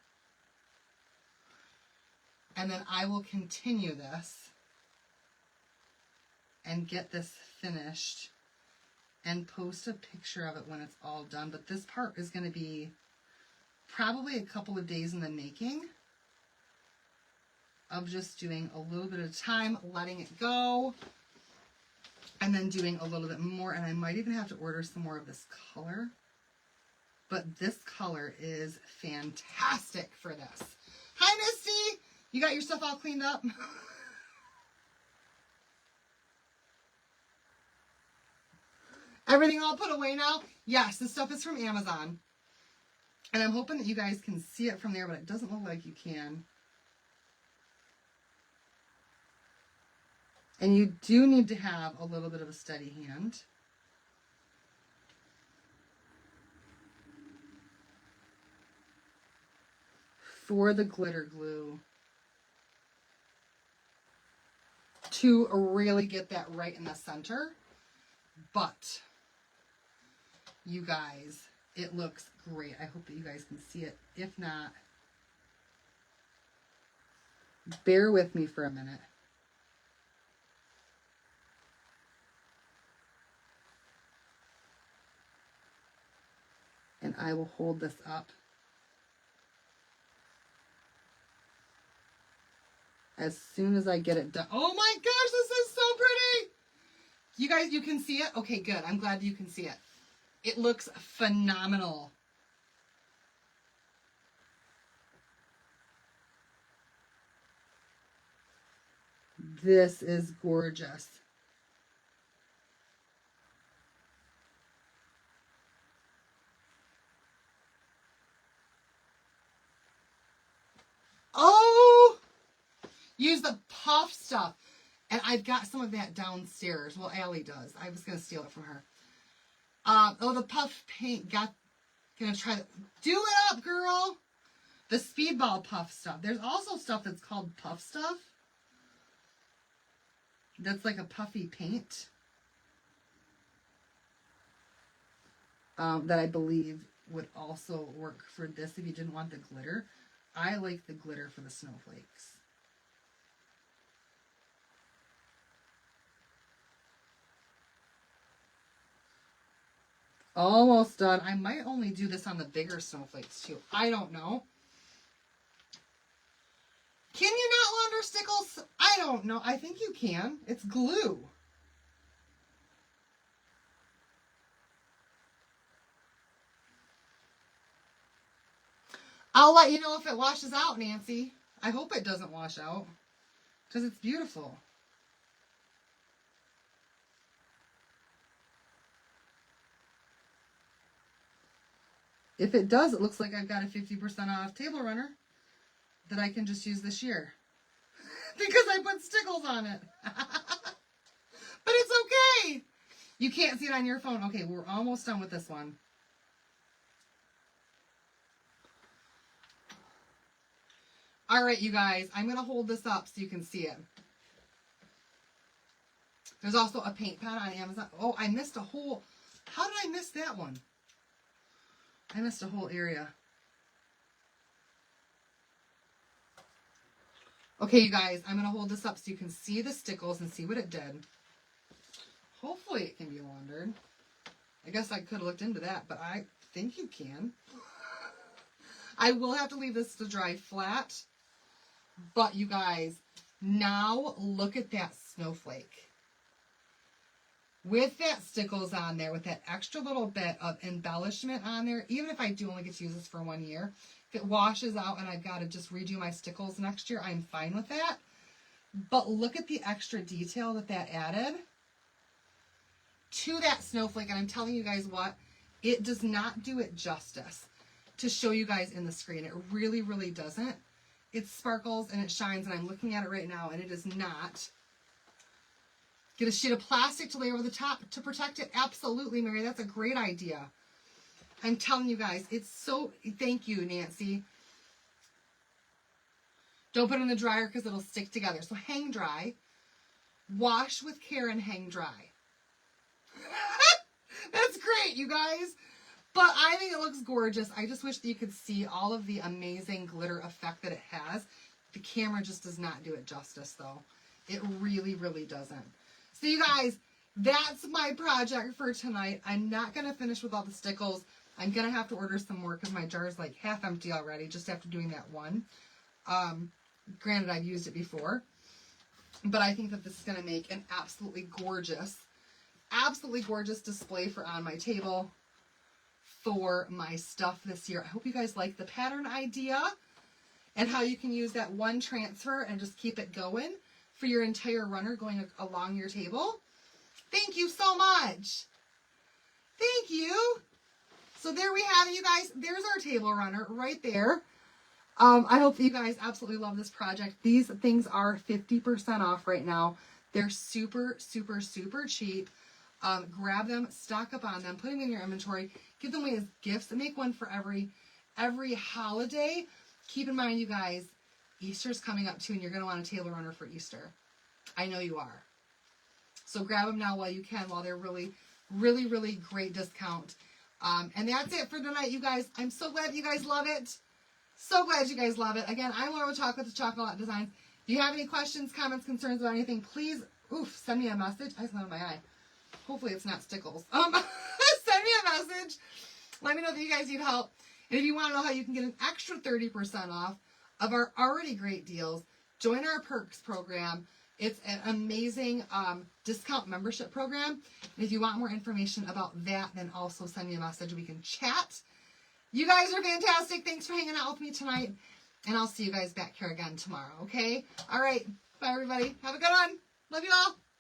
And then I will continue this and get this finished and post a picture of it when it's all done. But this part is going to be probably a couple of days in the making of just doing a little bit of time, letting it go, and then doing a little bit more. And I might even have to order some more of this color. But this color is fantastic for this. Hi, Misty! You got your stuff all cleaned up? Everything all put away now? Yes, this stuff is from Amazon. And I'm hoping that you guys can see it from there, but it doesn't look like you can. And you do need to have a little bit of a steady hand. For the glitter glue to really get that right in the center. But you guys, it looks great. I hope that you guys can see it. If not, bear with me for a minute. And I will hold this up as soon as I get it done. Oh my gosh, this is so pretty! You guys, you can see it? Okay, good. I'm glad you can see it. It looks phenomenal. This is gorgeous. Oh, use the puff stuff. And I've got some of that downstairs. Well, Allie does. I was going to steal it from her. Oh, the puff paint. Gonna try to do it up, girl. The speedball puff stuff. There's also stuff that's called puff stuff. That's like a puffy paint. That I believe would also work for this if you didn't want the glitter. I like the glitter for the snowflakes. Almost done. I might only do this on the bigger snowflakes too. I don't know. Can you not launder stickles? I don't know. I think you can. It's glue. I'll let you know if it washes out, Nancy. I hope it doesn't wash out because it's beautiful. If it does, it looks like I've got a 50% off table runner that I can just use this year because I put stickles on it. But it's okay. You can't see it on your phone. Okay, we're almost done with this one. All right, you guys, I'm going to hold this up so you can see it. There's also a paint pen on Amazon. Oh, I missed a whole... How did I miss that one? I missed a whole area. Okay, you guys, I'm going to hold this up so you can see the stickles and see what it did. Hopefully it can be laundered. I guess I could have looked into that, but I think you can. I will have to leave this to dry flat. But you guys, now look at that snowflake. With that stickles on there, with that extra little bit of embellishment on there, even if I do only get to use this for 1 year, if it washes out and I've got to just redo my stickles next year, I'm fine with that. But look at the extra detail that added to that snowflake. And I'm telling you guys what, it does not do it justice to show you guys in the screen. It really, really doesn't. It sparkles and it shines, and I'm looking at it right now, and it is not. Get a sheet of plastic to lay over the top to protect it. Absolutely, Mary. That's a great idea. I'm telling you guys, it's so... Thank you, Nancy. Don't put it in the dryer because it'll stick together. So hang dry. Wash with care and hang dry. That's great, you guys. But I think it looks gorgeous. I just wish that you could see all of the amazing glitter effect that it has. The camera just does not do it justice, though. It really, really doesn't. So, you guys, that's my project for tonight. I'm not going to finish with all the stickles. I'm going to have to order some more because my jar is like half empty already just after doing that one. Granted, I've used it before. But I think that this is going to make an absolutely gorgeous display for on my table for my stuff this year. I hope you guys like the pattern idea and how you can use that one transfer and just keep it going for your entire runner going along your table. Thank you so much. Thank you. So there we have it, you guys. There's our table runner right there. I hope that you guys absolutely love this project. These things are 50% off right now. They're super, super, super cheap. Grab them, stock up on them, put them in your inventory, give them away as gifts, and make one for every holiday. Keep in mind, you guys, Easter's coming up too, and you're going to want a table runner for Easter. I know you are. So grab them now while you can, while they're really, really, really great discount. And that's it for tonight, you guys. I'm so glad you guys love it. So glad you guys love it. Again, I'm Laura with Chocolate to Chocolate Designs. If you have any questions, comments, concerns about anything, please, send me a message. I just landed my eye. Hopefully it's not stickles. Send me a message. Let me know that you guys need help. And if you want to know how you can get an extra 30% off of our already great deals, join our Perks program. It's an amazing discount membership program. And if you want more information about that, then also send me a message. We can chat. You guys are fantastic. Thanks for hanging out with me tonight. And I'll see you guys back here again tomorrow, okay? All right. Bye, everybody. Have a good one. Love you all.